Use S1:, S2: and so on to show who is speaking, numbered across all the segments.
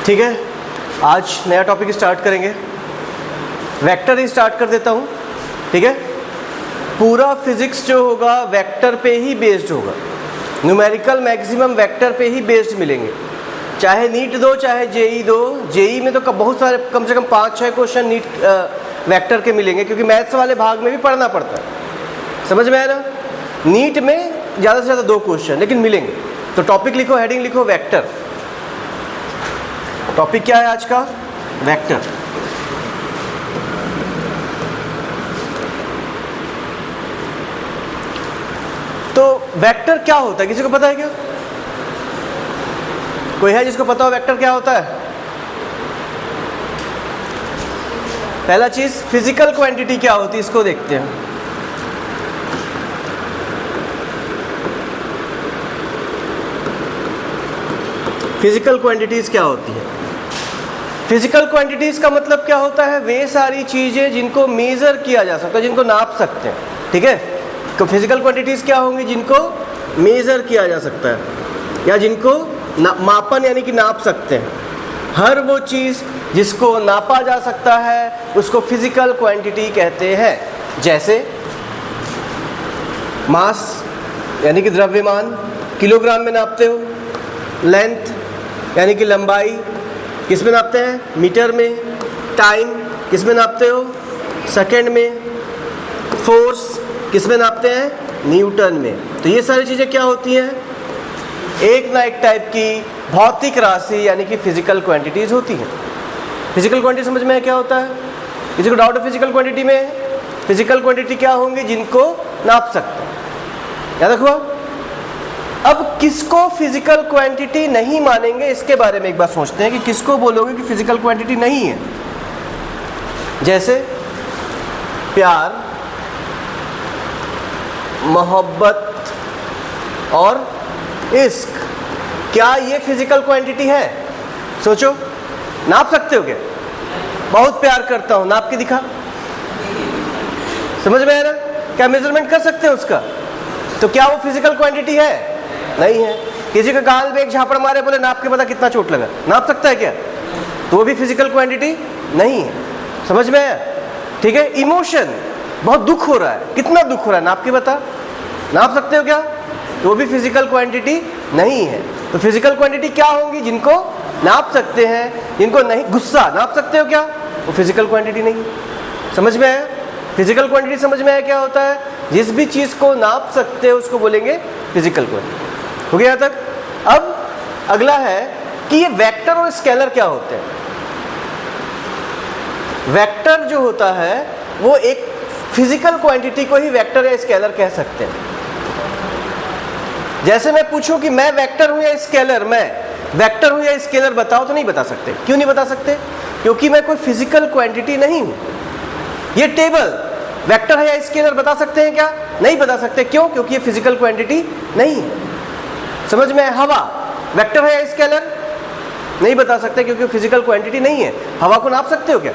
S1: ठीक है, आज नया टॉपिक स्टार्ट करेंगे। वेक्टर ही स्टार्ट कर देता हूँ। ठीक है, पूरा फिजिक्स जो होगा वेक्टर पे ही बेस्ड होगा। न्यूमेरिकल मैक्सिमम वेक्टर पे ही बेस्ड मिलेंगे, चाहे नीट दो चाहे जेई दो। जेई में तो बहुत सारे, कम से कम 5-6 क्वेश्चन नीट वेक्टर के मिलेंगे, क्योंकि मैथ्स वाले भाग में भी पढ़ना पड़ता है। समझ में आया ना? नीट में ज़्यादा से ज़्यादा 2 क्वेश्चन लेकिन मिलेंगे। तो टॉपिक लिखो, हेडिंग लिखो वेक्टर। टॉपिक क्या है आज का? वेक्टर। तो वेक्टर क्या होता है, किसी को पता है क्या? कोई है जिसको पता हो वेक्टर क्या होता है? पहला चीज फिजिकल क्वांटिटी क्या होती है, इसको देखते हैं। फिजिकल क्वांटिटीज क्या होती है? फिजिकल क्वांटिटीज का मतलब क्या होता है? वे सारी चीजें जिनको मेजर किया जा सकता है, जिनको नाप सकते हैं। ठीक है, तो फिजिकल क्वांटिटीज क्या होंगी? जिनको मेजर किया जा सकता है या जिनको मापन यानी कि नाप सकते हैं। हर वो चीज़ जिसको नापा जा सकता है उसको फिजिकल क्वांटिटी कहते हैं। जैसे मास यानी कि द्रव्यमान, किलोग्राम में नापते हो। लेंथ यानी कि लंबाई, किस में नापते हैं? मीटर में। टाइम किस में नापते हो? सेकंड में। फोर्स किस में नापते हैं? न्यूटन में। तो ये सारी चीज़ें क्या होती हैं? एक ना एक टाइप की भौतिक राशि यानी कि फिजिकल क्वांटिटीज होती हैं। फिजिकल क्वांटिटी समझ में है क्या होता है? किसी को डाउट है फिजिकल क्वांटिटी में? फिजिकल क्वांटिटी क्या होंगी? जिनको नाप सकते हैं। याद रखो। अब किसको फिजिकल क्वांटिटी नहीं मानेंगे, इसके बारे में एक बार सोचते हैं कि किसको बोलोगे कि फिजिकल क्वांटिटी नहीं है। जैसे प्यार, मोहब्बत और इश्क, क्या ये फिजिकल क्वांटिटी है? सोचो, नाप सकते हो क्या? बहुत प्यार करता हूं, नाप के दिखा। समझ में आया ना? क्या मेजरमेंट कर सकते हो उसका? तो क्या वो फिजिकल क्वांटिटी है? नहीं है। किसी का गाल में एक झापड़ मारे, बोले नाप के पता कितना चोट लगा, नाप सकता है क्या? तो वो भी फिजिकल क्वांटिटी नहीं है। समझ में आया? ठीक है, इमोशन, बहुत दुख हो रहा है, कितना दुख हो रहा है, नाप के बता। नाप सकते हो क्या? तो वो भी फिजिकल क्वांटिटी नहीं है। तो फिजिकल क्वांटिटी क्या होंगी? जिनको नाप सकते हैं, जिनको नहीं। गुस्सा नाप सकते हो क्या? वो फिजिकल क्वांटिटी नहीं। समझ में आया? फिजिकल क्वांटिटी समझ में आया क्या होता है? जिस भी चीज़ को नाप सकते हो उसको बोलेंगे फिजिकल क्वांटिटी। हो गया तक? अब अगला है कि ये वेक्टर और स्केलर क्या होते हैं। वेक्टर जो होता है वो एक फिजिकल क्वांटिटी को ही वेक्टर या स्केलर कह सकते हैं। जैसे मैं पूछूं कि मैं वेक्टर हूं या स्केलर, मैं वेक्टर हूं या स्केलर बताओ, तो नहीं बता सकते। क्यों नहीं बता सकते? क्योंकि मैं कोई फिजिकल क्वांटिटी नहीं हूं। ये टेबल वेक्टर है या स्केलर बता सकते हैं क्या? नहीं बता सकते। क्यों? क्योंकि ये फिजिकल क्वांटिटी नहीं है। समझ में? हवा वेक्टर है या स्केलर? नहीं बता सकते क्योंकि फिजिकल क्वांटिटी नहीं है। हवा को नाप सकते हो क्या?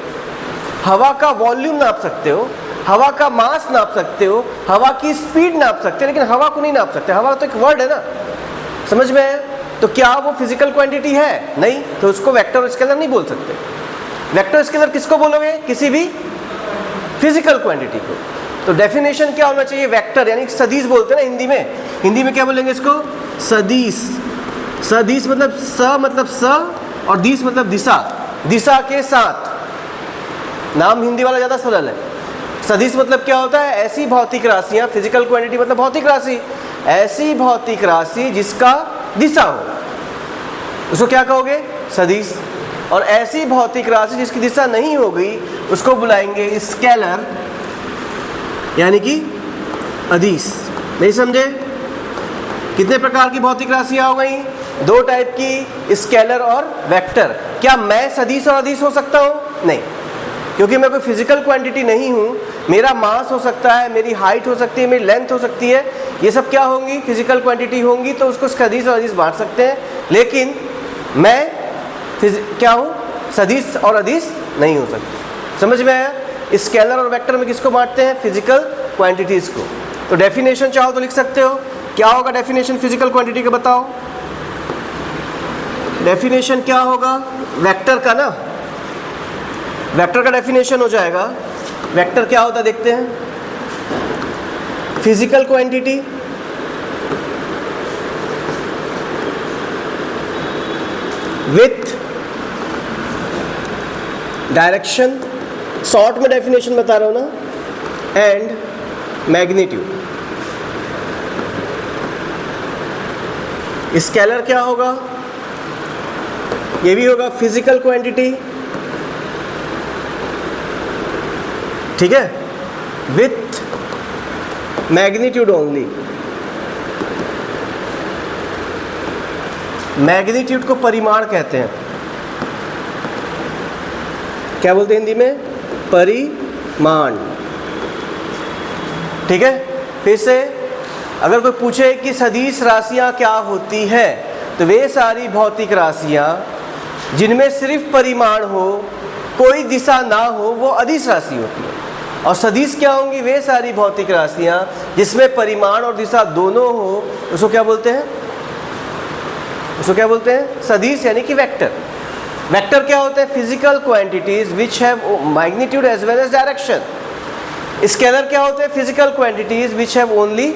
S1: हवा का वॉल्यूम नाप सकते हो, हवा का मास नाप सकते हो, हवा की स्पीड नाप सकते हो, लेकिन हवा को नहीं नाप सकते। हवा तो एक वर्ड है ना। समझ में है? तो क्या वो फिजिकल क्वांटिटी है? नहीं। तो उसको वेक्टर और स्केलर नहीं बोल सकते। वेक्टर स्केलर किसको बोलोगे? किसी भी फिजिकल क्वांटिटी को। तो डेफिनेशन क्या होना चाहिए? वेक्टर यानी सदिश बोलते हैं ना हिंदी में। हिंदी में क्या बोलेंगे इसको? सदिश। सदिश मतलब स मतलब स और दिश मतलब दिशा, दिशा के साथ। नाम हिंदी वाला ज़्यादा सरल है। सदिश मतलब क्या होता है? ऐसी भौतिक राशियाँ, फिजिकल क्वांटिटी मतलब भौतिक राशि, ऐसी भौतिक राशि जिसका दिशा हो, उसको क्या कहोगे? सदिश। और ऐसी भौतिक राशि जिसकी दिशा नहीं होगी उसको बुलाएंगे स्केलर यानी कि अदिश। नहीं समझे? कितने प्रकार की भौतिक राशियाँ हो गई? 2 टाइप की, स्केलर और वेक्टर। क्या मैं सदिश और अदिश हो सकता हूँ? नहीं, क्योंकि मैं कोई फिजिकल क्वांटिटी नहीं हूँ। मेरा मास हो सकता है, मेरी हाइट हो सकती है, मेरी लेंथ हो सकती है, ये सब क्या होंगी? फिजिकल क्वांटिटी होंगी। तो उसको सदिश और अदिश बांट सकते हैं, लेकिन मैं क्या हूँ? सदिश और अदिश नहीं हो सकती। समझ में आया? स्केलर और वेक्टर में किसको बांटते हैं? फिजिकल क्वांटिटीज को। तो डेफिनेशन चाहो तो लिख सकते हो। क्या होगा डेफिनेशन फिजिकल क्वांटिटी का? बताओ डेफिनेशन क्या होगा? वेक्टर का ना, वेक्टर का डेफिनेशन हो जाएगा। वेक्टर क्या होता है देखते हैं। Physical quantity with direction, short में डेफिनेशन बता रहा हूं ना, एंड मैग्नीट्यूड। स्केलर क्या होगा, ये भी होगा फिजिकल क्वांटिटी, ठीक है, विथ मैग्नीट्यूड ओनली। मैग्नीट्यूड को परिमाण कहते हैं। क्या बोलते हैं हिंदी में? परिमाण। ठीक है। फिर से अगर कोई पूछे कि सदिश राशियां क्या होती है, तो वे सारी भौतिक राशियां जिनमें सिर्फ परिमाण हो, कोई दिशा ना हो, वो अदिश राशि होती है। और सदिश क्या होंगी? वे सारी भौतिक राशियां जिसमें परिमाण और दिशा दोनों हो, उसको क्या बोलते हैं? उसको क्या बोलते हैं? सदिश, यानी कि वेक्टर। वेक्टर क्या होते हैं? Physical quantities which have magnitude as well as direction. Scalar क्या होते हैं? Physical quantities which have only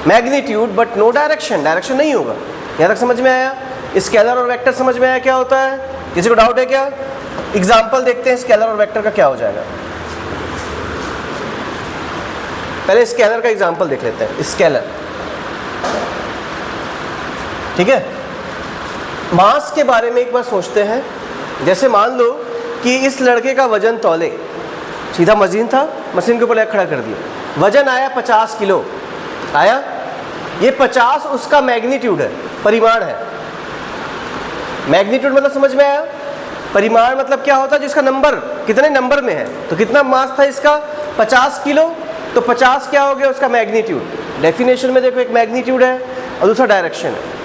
S1: magnitude but no direction. Direction नहीं होगा। यहाँ तक समझ में आया? स्केलर और वेक्टर समझ में आया क्या होता है? किसी को डाउट है क्या? एग्जाम्पल देखते हैं स्केलर और वेक्टर का क्या हो जाएगा। पहले स्केलर का एग्जाम्पल देख लेते हैं। स्केलर, ठीक है। मास के बारे में एक बार सोचते हैं। जैसे मान लो कि इस लड़के का वजन तौले, सीधा मशीन था, मशीन के ऊपर खड़ा कर दिया, वजन आया 50 किलो आया। ये 50 उसका मैग्नीट्यूड है, परिमाण है। मैग्नीट्यूड मतलब समझ में आया? परिमाण मतलब क्या होता है? जिसका नंबर कितने नंबर में है। तो कितना मास था इसका? 50 किलो। तो 50 क्या हो गया? उसका मैग्नीट्यूड। डेफिनेशन में देखो, एक मैग्नीट्यूड है और दूसरा डायरेक्शन है।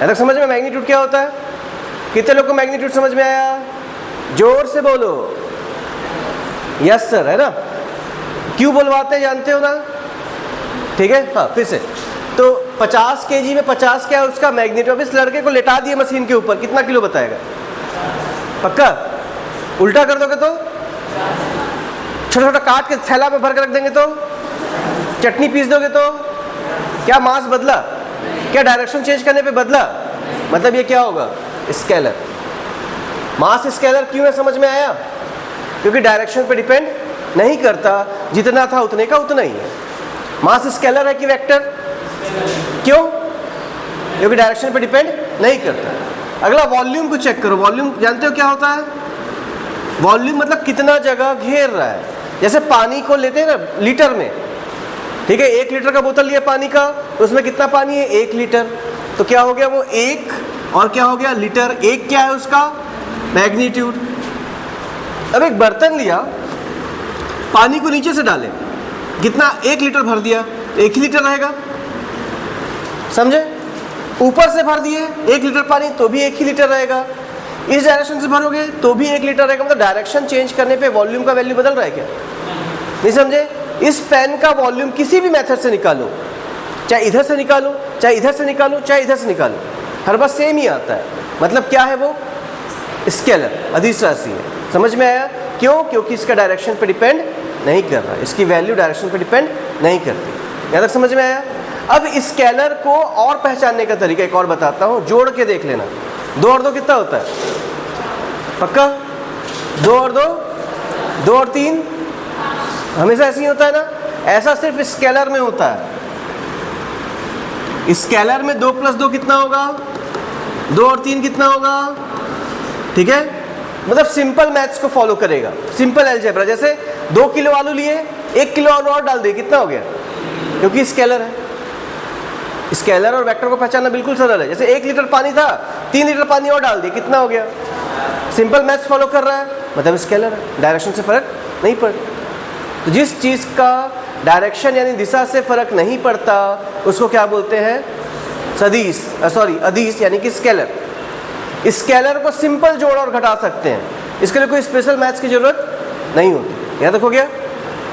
S1: ऐसा समझ में मैग्नीट्यूड क्या होता है? कितने लोग को मैग्नीट्यूड समझ में आया? जोर से बोलो। यस सर, है ना? क्यों बोलवाते हैं जानते हो ना? ठीक है। हाँ, फिर से तो 50 kg में 50 क्या है उसका मैग्नीट्यूड। अब इस लड़के को लेटा दिए मशीन के ऊपर, कितना किलो बताएगा? पक्का? उल्टा कर दोगे तो छोटा छोटा काट के थैला में भर के रख देंगे तो, चटनी पीस दोगे तो क्या मास बदला? क्या डायरेक्शन चेंज करने पे बदला? मतलब ये क्या होगा? स्केलर। मास स्केलर क्यों है समझ में आया? क्योंकि डायरेक्शन पे डिपेंड नहीं करता, जितना था उतने का उतना ही है। मास स्केलर है कि वेक्टर? क्यों? क्योंकि डायरेक्शन पे डिपेंड नहीं करता। अगला वॉल्यूम को चेक करो। वॉल्यूम जानते हो क्या होता है? वॉल्यूम मतलब कितना जगह घेर रहा है। जैसे पानी को लेते हैं ना लीटर में, ठीक है। 1 लीटर का बोतल लिया पानी का, तो उसमें कितना पानी है? 1 लीटर। तो क्या हो गया वो? 1 और क्या हो गया? लीटर। 1 क्या है उसका? मैग्नीट्यूड। अब एक बर्तन लिया, पानी को नीचे से डाले, कितना? 1 लीटर भर दिया, 1 ही लीटर रहेगा, समझे? ऊपर से भर दिए 1 लीटर पानी, तो भी 1 ही लीटर रहेगा। इस डायरेक्शन से भरोगे तो भी 1 लीटर रहेगा। मतलब डायरेक्शन चेंज करने पे वॉल्यूम का वैल्यू बदल रहा है क्या? नहीं समझे? इस पेन का वॉल्यूम किसी भी मेथड से निकालो, चाहे इधर से निकालो, चाहे इधर से निकालो, चाहे इधर से निकालो, हर बार सेम ही आता है। मतलब क्या है वो? स्केलर, अदिश राशि है। समझ में आया? क्यों? क्योंकि इसका डायरेक्शन पे डिपेंड नहीं कर रहा, इसकी वैल्यू डायरेक्शन पे डिपेंड नहीं करती। यहाँ तक समझ में आया? अब स्केलर को और पहचानने का तरीका एक और बताता हूँ, जोड़ के देख लेना। 2 और 2 कितना होता है? पक्का? 2 और 2, 2 और 3 हमेशा ऐसे ही होता है ना? ऐसा सिर्फ स्केलर में होता है। स्केलर में 2 + 2 कितना होगा? 2 और 3 कितना होगा? ठीक है। मतलब सिंपल मैथ्स को फॉलो करेगा, सिंपल अलजेब्रा। जैसे 2 किलो आलू लिए, 1 किलो आलू और डाल दिए, कितना हो गया? क्योंकि स्केलर है। स्केलर और वेक्टर को पहचानना बिल्कुल सरल है। जैसे 1 लीटर पानी था, 3 लीटर पानी और डाल दिए, कितना हो गया? सिंपल मैथ्स फॉलो कर रहा है, मतलब स्केलर है। डायरेक्शन से फर्क नहीं पड़ता। तो जिस चीज़ का डायरेक्शन यानी दिशा से फर्क नहीं पड़ता, उसको क्या बोलते हैं? सदिश, अदिश, यानी कि स्केलर। स्केलर को सिंपल जोड़ और घटा सकते हैं, इसके लिए कोई स्पेशल मैथ्स की जरूरत नहीं होती। यहाँ तक हो गया।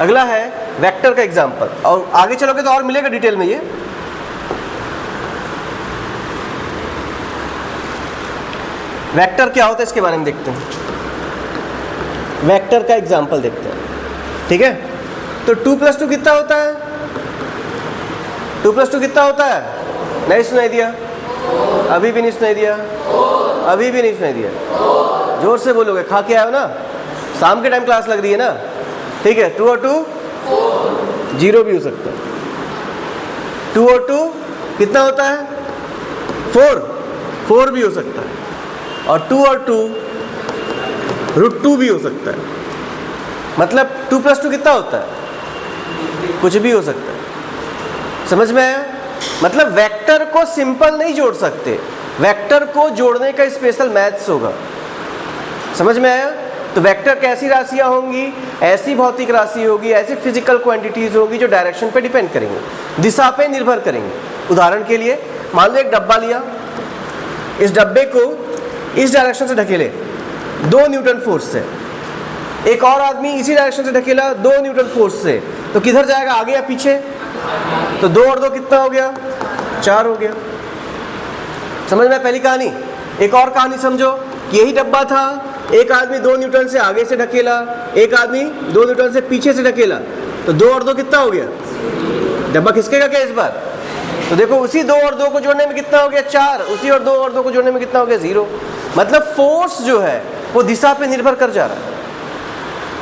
S1: अगला है वेक्टर का एग्जाम्पल, और आगे चलोगे तो और मिलेगा डिटेल में ये। वेक्टर क्या होता है इसके बारे में देखते हैं। वेक्टर का एग्जांपल देखते हैं, ठीक है। तो 2 + 2 कितना होता है? 2 + 2 कितना होता है? नहीं सुनाई दिया? अभी भी नहीं सुनाई दिया? अभी भी नहीं सुनाई दिया? जोर से बोलोगे, खा के आए हो ना, शाम के टाइम क्लास लग रही है ना, ठीक है। 2 और 2 0 भी हो सकता है। 2 और 2 कितना होता है? 4 भी हो सकता है। और 2 और 2 √2 भी हो सकता है। मतलब 2 + 2 कितना होता है? कुछ भी हो सकता है। समझ में आया? मतलब वेक्टर को सिंपल नहीं जोड़ सकते, वेक्टर को जोड़ने का स्पेशल मैथ्स होगा। समझ में आया? तो वेक्टर कैसी राशियां होंगी? ऐसी भौतिक राशि होगी, ऐसी फिजिकल क्वांटिटीज होगी जो डायरेक्शन पे डिपेंड करेंगे, दिशा पे निर्भर करेंगे। उदाहरण के लिए मान लो एक डब्बा लिया, इस डब्बे को इस डायरेक्शन से ढकेले 2 न्यूटन फोर्स से, एक और आदमी इसी डायरेक्शन से ढकेला 2 न्यूटन फोर्स से, तो किधर जाएगा, आगे या पीछे? तो 2 और 2 कितना हो गया? 4 हो गया। समझ में पहली कहानी? एक और कहानी समझो कि यही डब्बा था, एक आदमी 2 न्यूटन से आगे से ढकेला, एक आदमी 2 न्यूटन से पीछे से ढकेला, तो 2 और 2 कितना हो गया? डब्बा खिसकेगा क्या इस बार? तो देखो उसी 2 और 2 को जोड़ने में कितना हो गया? 4। उसी और 2 और 2 को जोड़ने में कितना हो गया? 0। मतलब फोर्स जो है वो दिशा पे निर्भर कर जा रहा है।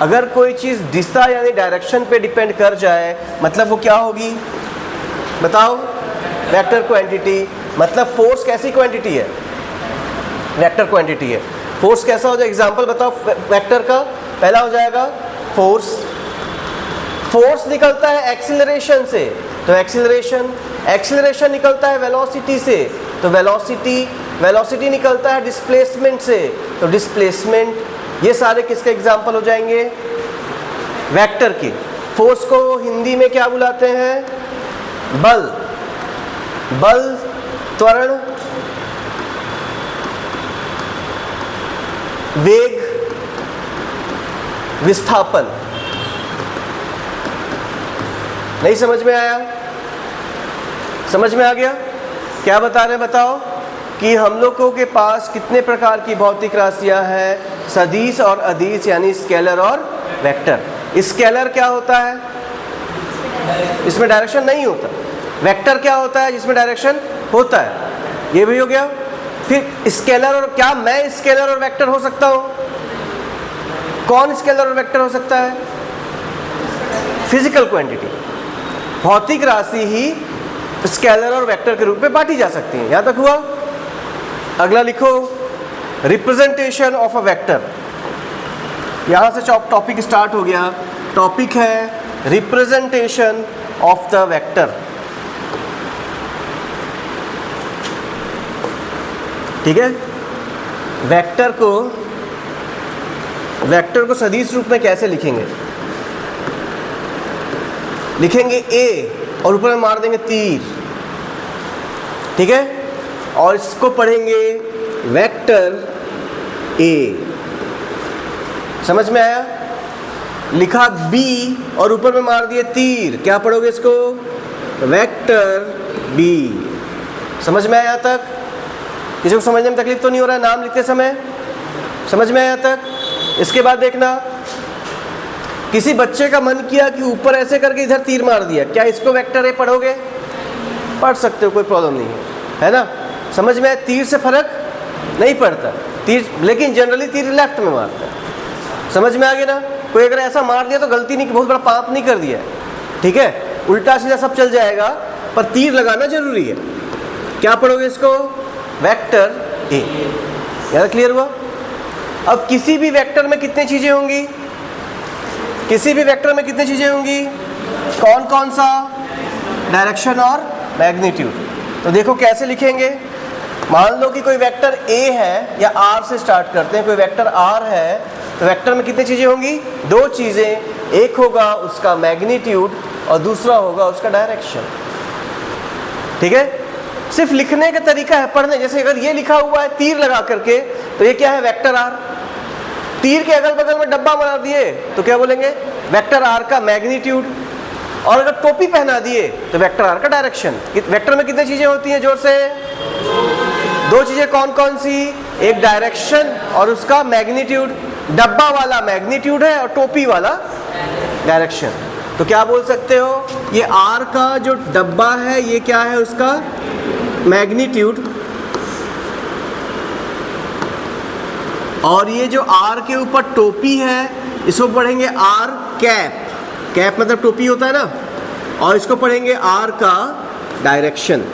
S1: अगर कोई चीज़ दिशा यानी डायरेक्शन पे डिपेंड कर जाए, मतलब वो क्या होगी? बताओ। Vector quantity. मतलब फोर्स कैसी क्वांटिटी है? वेक्टर क्वांटिटी है। फोर्स कैसा हो जाएगा? एग्जांपल बताओ वेक्टर का। पहला हो जाएगा फोर्स। फोर्स निकलता है एक्सीलरेशन से, तो एक्सीलरेशन निकलता है वेलोसिटी से, तो वेलोसिटी निकलता है डिस्प्लेसमेंट से, तो डिस्प्लेसमेंट। ये सारे किसके एग्जांपल हो जाएंगे? वेक्टर के। फोर्स को हिंदी में क्या बुलाते हैं? बल। त्वरण, वेग, विस्थापन। नहीं समझ में आया? समझ में आ गया? क्या बता रहे हैं बताओ कि हम लोगों के पास कितने प्रकार की भौतिक राशियां हैं? सदिश और अदिश, यानी स्केलर और वेक्टर। स्केलर क्या होता है? इसमें डायरेक्शन नहीं होता। वेक्टर क्या होता है? जिसमें डायरेक्शन होता है। ये भी हो गया। फिर स्केलर और, क्या मैं स्केलर और वेक्टर हो सकता हूं? कौन स्केलर और वेक्टर हो सकता है? फिजिकल क्वांटिटी, भौतिक राशि ही स्केलर और वेक्टर के रूप में बांटी जा सकती है। यहां तक हुआ? अगला लिखो, रिप्रेजेंटेशन ऑफ अ वेक्टर। यहां से टॉपिक स्टार्ट हो गया। टॉपिक है रिप्रेजेंटेशन ऑफ द वेक्टर। ठीक है। वेक्टर को सदिश रूप में कैसे लिखेंगे? लिखेंगे A और ऊपर में मार देंगे तीर, ठीक है। और इसको पढ़ेंगे वेक्टर A। समझ में आया? लिखा B और ऊपर में मार दिए तीर, क्या पढ़ोगे इसको? Vector B। समझ में आया यहाँ तक? किसी को समझने में तकलीफ तो नहीं हो रहा है नाम लिखते समय? समझ में आया तक? इसके बाद देखना, किसी बच्चे का मन किया कि ऊपर ऐसे करके इधर तीर मार दिया, क्या इसको वेक्टर ए पढ़ोगे? पढ़ सकते हो, कोई प्रॉब्लम नहीं है ना? समझ में आया? तीर से फर्क नहीं पड़ता तीर, लेकिन जनरली तीर लेफ्ट में मारता है। समझ में आ गया ना? कोई अगर ऐसा मार दिया तो गलती नहीं, बहुत बड़ा पाप नहीं कर दिया, ठीक है। उल्टा सीधा सब चल जाएगा, पर तीर लगाना जरूरी है। क्या पढ़ोगे इसको? Vector A. यार क्लियर हुआ? अब किसी भी वेक्टर में कितनी चीजें होंगी? किसी भी वेक्टर में कितनी चीजें होंगी? कौन कौन सा? डायरेक्शन और मैग्नीट्यूड। तो देखो कैसे लिखेंगे। मान लो कि कोई वेक्टर ए है, या आर से स्टार्ट करते हैं, कोई वेक्टर आर है, तो वेक्टर में कितनी चीजें होंगी? 2 चीजें। एक होगा उसका मैग्नीट्यूड और दूसरा होगा उसका डायरेक्शन, ठीक है। सिर्फ लिखने का तरीका है, पढ़ने। जैसे अगर ये लिखा हुआ है तीर लगा करके, तो ये क्या है? Vector R. तीर के अगल बगल में डब्बा बना दिए तो क्या बोलेंगे? वेक्टर आर का मैग्नीट्यूड। और अगर टोपी पहना दिए तो वेक्टर आर का डायरेक्शन। वेक्टर में कितनी चीजें होती हैं? जोर से 2 चीजें। कौन कौन सी? एक डायरेक्शन और उसका मैग्नीट्यूड। डब्बा वाला मैग्नीट्यूड है और टोपी वाला डायरेक्शन। तो क्या बोल सकते हो, ये आर का जो डब्बा है ये क्या है, उसका मैग्नीट्यूड, और ये जो आर के ऊपर टोपी है इसको पढ़ेंगे आर कैप। कैप मतलब टोपी होता है ना, और इसको पढ़ेंगे आर का डायरेक्शन।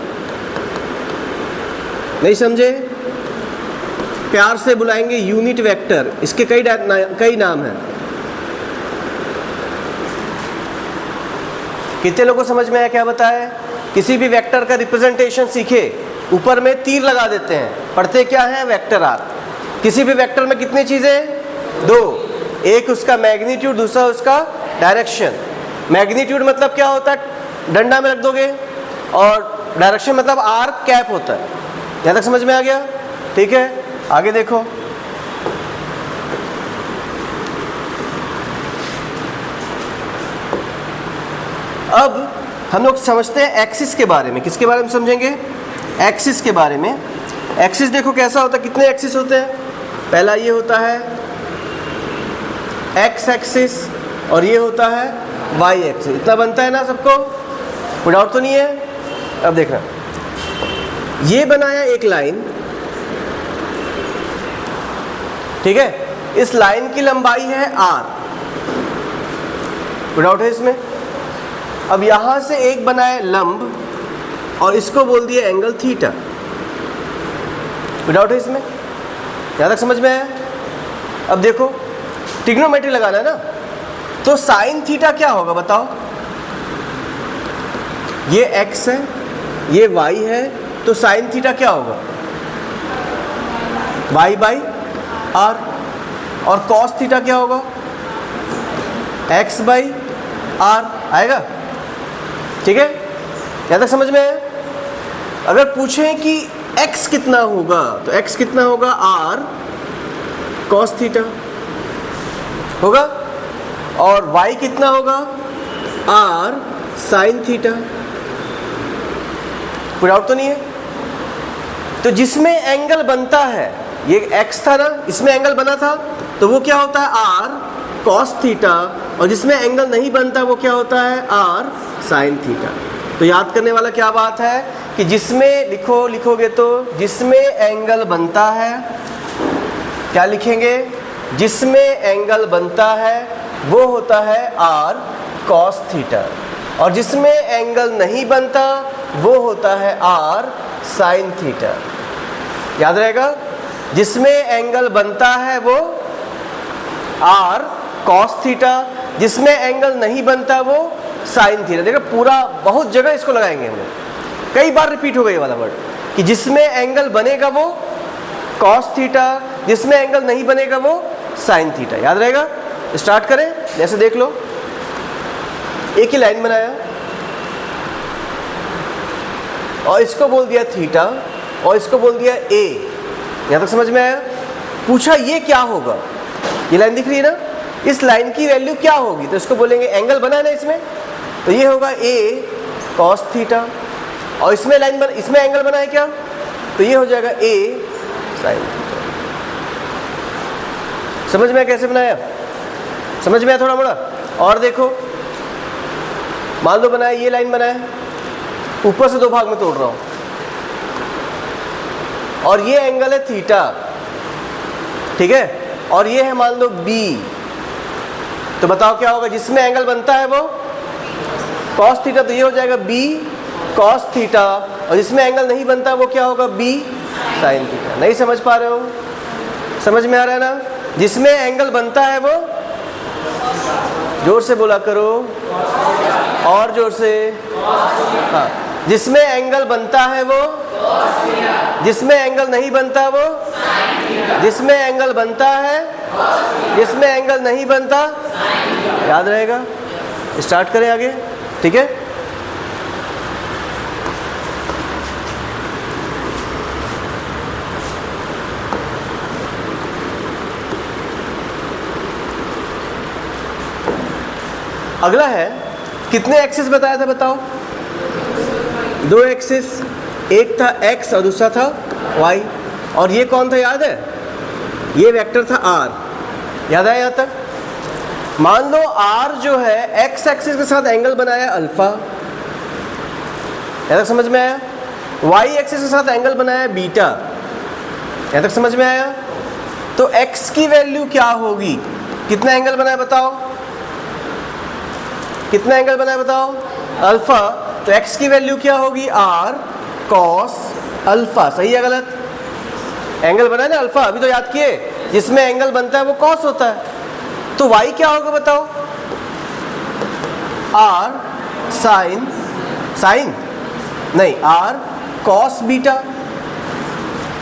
S1: नहीं समझे? प्यार से बुलाएंगे यूनिट वेक्टर। इसके कई नाम हैं। कितने लोगों को समझ में आया क्या बताया? किसी भी वेक्टर का रिप्रेजेंटेशन सीखे, ऊपर में तीर लगा देते हैं, पढ़ते क्या है, वेक्टर आर। किसी भी वेक्टर में कितनी चीजें? दो, एक उसका मैग्नीट्यूड, दूसरा उसका डायरेक्शन। मैग्नीट्यूड मतलब क्या होता है, डंडा में रख दोगे, और डायरेक्शन मतलब आर कैप होता है। यहाँ तक समझ में आ गया? ठीक है, आगे देखो। अब हम लोग समझते हैं एक्सिस के बारे में। किसके बारे में समझेंगे? एक्सिस के बारे में। एक्सिस देखो कैसा होता है, कितने एक्सिस होते हैं? पहला ये होता है एक्स एक्सिस, और ये होता है वाई एक्सिस। इतना बनता है ना सबको? कोई डाउट तो नहीं है? अब देखना, ये बनाया एक लाइन, ठीक है, इस लाइन की लंबाई है r। कोई डाउट है इसमें? अब यहां से एक बनाए लंब और इसको बोल दिया एंगल थीटा। कोई डाउट है इसमें? यहां तक समझ में आया? अब देखो, ट्रिग्नोमेट्री लगाना है ना, तो साइन थीटा क्या होगा बताओ? ये x है, ये y है, तो साइन थीटा क्या होगा? y by R. और कॉस थीटा क्या होगा? x बाई आर आएगा। ठीक है, यहाँ तक समझ में आया? अगर पूछें कि x कितना होगा, तो x कितना होगा? r कॉस थीटा होगा, और y कितना होगा? r sine theta. कोई डाउट तो नहीं है? तो जिसमें एंगल बनता है, ये x था ना, इसमें एंगल बना था, तो वो क्या होता है? r cos theta. और जिसमें एंगल नहीं बनता वो क्या होता है? r sin theta. तो याद करने वाला क्या बात है कि जिसमें लिखोगे तो जिसमें एंगल बनता है, क्या लिखेंगे? जिसमें एंगल बनता है वो होता है r cos थीटा, और जिसमें एंगल नहीं बनता वो होता है r sin थीटा। याद रहेगा? जिसमें एंगल बनता है वो r cos थीटा, जिसमें एंगल नहीं बनता वो sin थीटा। देखो पूरा बहुत जगह इसको लगाएंगे हम लोग, कई बार रिपीट होगा ये वाला वर्ड, कि जिसमें एंगल बनेगा वो cos थीटा, जिसमें एंगल नहीं बनेगा वो sin थीटा। याद रहेगा? स्टार्ट करें। जैसे देख लो, एक ही लाइन बनाया और इसको बोल दिया थीटा और इसको बोल दिया a। यहाँ तक समझ में आया? पूछा ये क्या होगा? ये लाइन दिख रही है ना, इस लाइन की वैल्यू क्या होगी? तो इसको बोलेंगे, एंगल बना है ना इसमें, तो ये होगा a cos थीटा, और इसमें इसमें एंगल बना है क्या? तो ये हो जाएगा a sin थीटा। समझ में आया कैसे बनाया? समझ में आया थोड़ा मोड़ा? और देखो, मान लो बनाया, ये लाइन बनाया, ऊपर से दो भाग में तोड़ रहा हूं, और ये एंगल है थीटा, ठीक है, और ये है मान लो b। तो बताओ क्या होगा? जिसमें एंगल बनता है वो cos थीटा, तो ये हो जाएगा b cos थीटा, और जिसमें एंगल नहीं बनता वो क्या होगा? b sin theta. नहीं समझ पा रहे हो? समझ में आ रहा है ना? जिसमें एंगल बनता है वो, जोर से बोला करो, और जोर से, हाँ, जिसमें एंगल बनता है वो, जिसमें एंगल नहीं बनता वो, जिसमें एंगल बनता है, जिसमें एंगल नहीं बनता। याद रहेगा? स्टार्ट करें आगे, ठीक है? अगला है, कितने एक्सिस बताया था बताओ? दो एक्सिस, एक था x और दूसरा था y, और ये कौन था याद है? ये वेक्टर था r, याद आया यहाँ तक? मान लो r जो है x एक्सिस के साथ एंगल बनाया अल्फा, यहाँ तक समझ में आया? y एक्सिस के साथ एंगल बनाया बीटा, यहाँ तक समझ में आया? तो x की वैल्यू क्या होगी? कितना एंगल बनाया बताओ? कितना एंगल बनाया बताओ? अल्फा। तो x की वैल्यू क्या होगी? r cos alpha. सही है गलत? एंगल बना है ना अल्फा, अभी तो याद किए, जिसमें एंगल बनता है वो cos होता है। तो y क्या होगा बताओ? r साइन नहीं, r cos beta.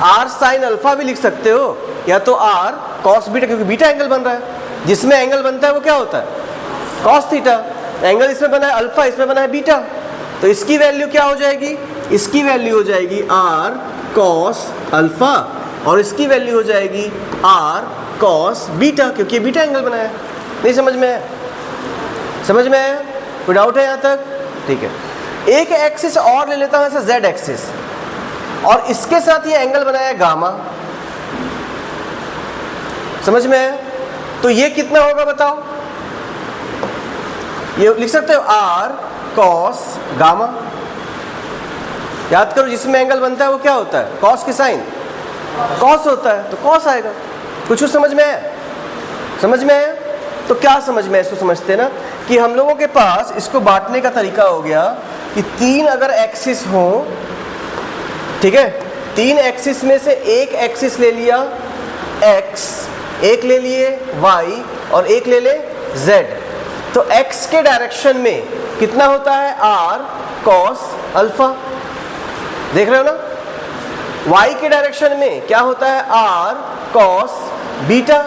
S1: r sine alpha भी लिख सकते हो, या तो r cos बीटा, क्योंकि बीटा एंगल बन रहा है, जिसमें एंगल बनता है वो क्या होता है? cos theta. एंगल इसमें बना है अल्फा, इसमें बना है बीटा, तो इसकी वैल्यू क्या हो जाएगी? इसकी वैल्यू हो जाएगी r cos अल्फा, और इसकी वैल्यू हो जाएगी r cos बीटा, क्योंकि बीटा एंगल बनाया है। नहीं समझ में है? समझ में है? कोई डाउट है यहाँ तक? ठीक है। एक एक्सिस और ले लेता हूँ ऐसा z एक्सिस, और इसके साथ ये एंगल बनाया है गामा। समझ में है? तो ये कितना होगा बताओ? ये लिख सकते हो r cos गामा। याद करो, जिसमें एंगल बनता है वो क्या होता है? cos की साइन cos होता है, तो cos आएगा। कुछ समझ में है? समझ में है? तो क्या समझ में है? इसको समझते हैं ना कि हम लोगों के पास इसको बांटने का तरीका हो गया कि तीन अगर एक्सिस हो, ठीक है, तीन एक्सिस में से एक एक्सिस ले लिया x, एक ले लिए y और एक ले ले z, तो x के डायरेक्शन में कितना होता है? r cos alpha. देख रहे हो ना? y के डायरेक्शन में क्या होता है? r cos बीटा,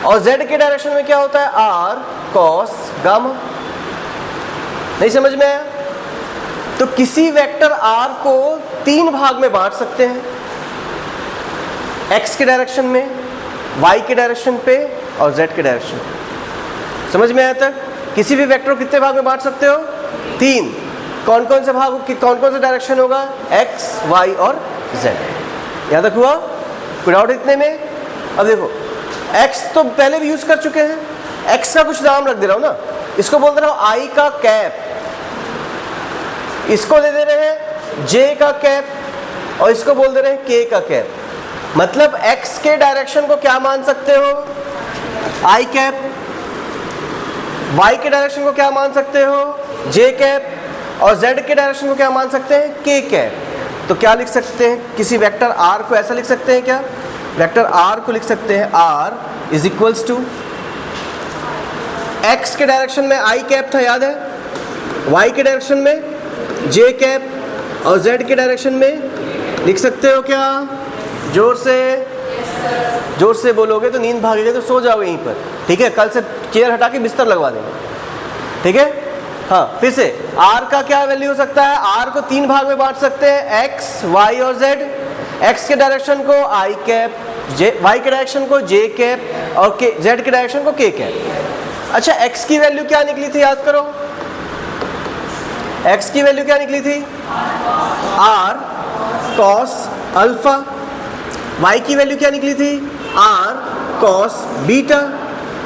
S1: और z के डायरेक्शन में क्या होता है? r cos gamma. नहीं समझ में आया? तो किसी वेक्टर r को तीन भाग में बांट सकते हैं, x के डायरेक्शन में, y के डायरेक्शन पे और z के डायरेक्शन। समझ में आया तक? किसी भी वेक्टर को कितने भाग में बांट सकते हो? तीन। कौन कौन से भाग, कौन कौन सा डायरेक्शन होगा? x, y और z। यहाँ तक हुआ? कोई डाउट इतने में? अब देखो, x तो पहले भी यूज कर चुके हैं, x का कुछ नाम रख दे रहा हूँ ना, इसको बोल दे रहा हूँ i का कैप, इसको दे दे रहे हैं j का कैप, और इसको बोल दे रहे हैं k का कैप। मतलब x के डायरेक्शन को क्या मान सकते हो? i cap. y के डायरेक्शन को क्या मान सकते हो? j cap. और z के डायरेक्शन को क्या मान सकते हैं? k cap. तो क्या लिख सकते हैं? किसी वेक्टर r को ऐसा लिख सकते हैं क्या? वेक्टर r को लिख सकते हैं r is equals to, x के डायरेक्शन में i कैप था, याद है? y के डायरेक्शन में j कैप, और z के डायरेक्शन में लिख सकते हो क्या? जोर से बोलोगे तो नींद भागेगी, तो सो जाओगे यहीं पर, ठीक है? कल से चेयर हटा के बिस्तर लगवा देंगे, ठीक है? हाँ, फिर से r का क्या वैल्यू हो सकता है? r को तीन भाग में बांट सकते हैं, x, y और z। x के डायरेक्शन को i कैप, y के डायरेक्शन को j कैप, और z के डायरेक्शन को k कैप। अच्छा, x की वैल्यू क्या निकली थी? याद करो, x की वैल्यू क्या निकली थी? r cos alpha. y की वैल्यू क्या निकली थी? r cos beta.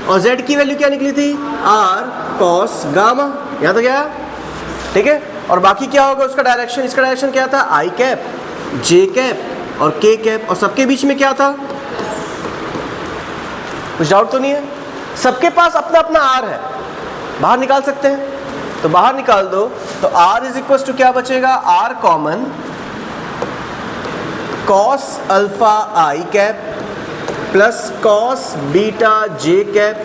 S1: और z की वैल्यू क्या निकली थी? r cos gamma. यहाँ तो क्या? ठीक है। और बाकी क्या होगा उसका डायरेक्शन? इसका डायरेक्शन क्या था? i कैप, j कैप और k कैप, और सबके बीच में क्या था? कुछ डाउट तो नहीं है? सबके पास अपना अपना r है, बाहर निकाल सकते हैं, तो बाहर निकाल दो, तो r इज इक्वल टू क्या बचेगा? r common cos alpha i cap plus cos beta j cap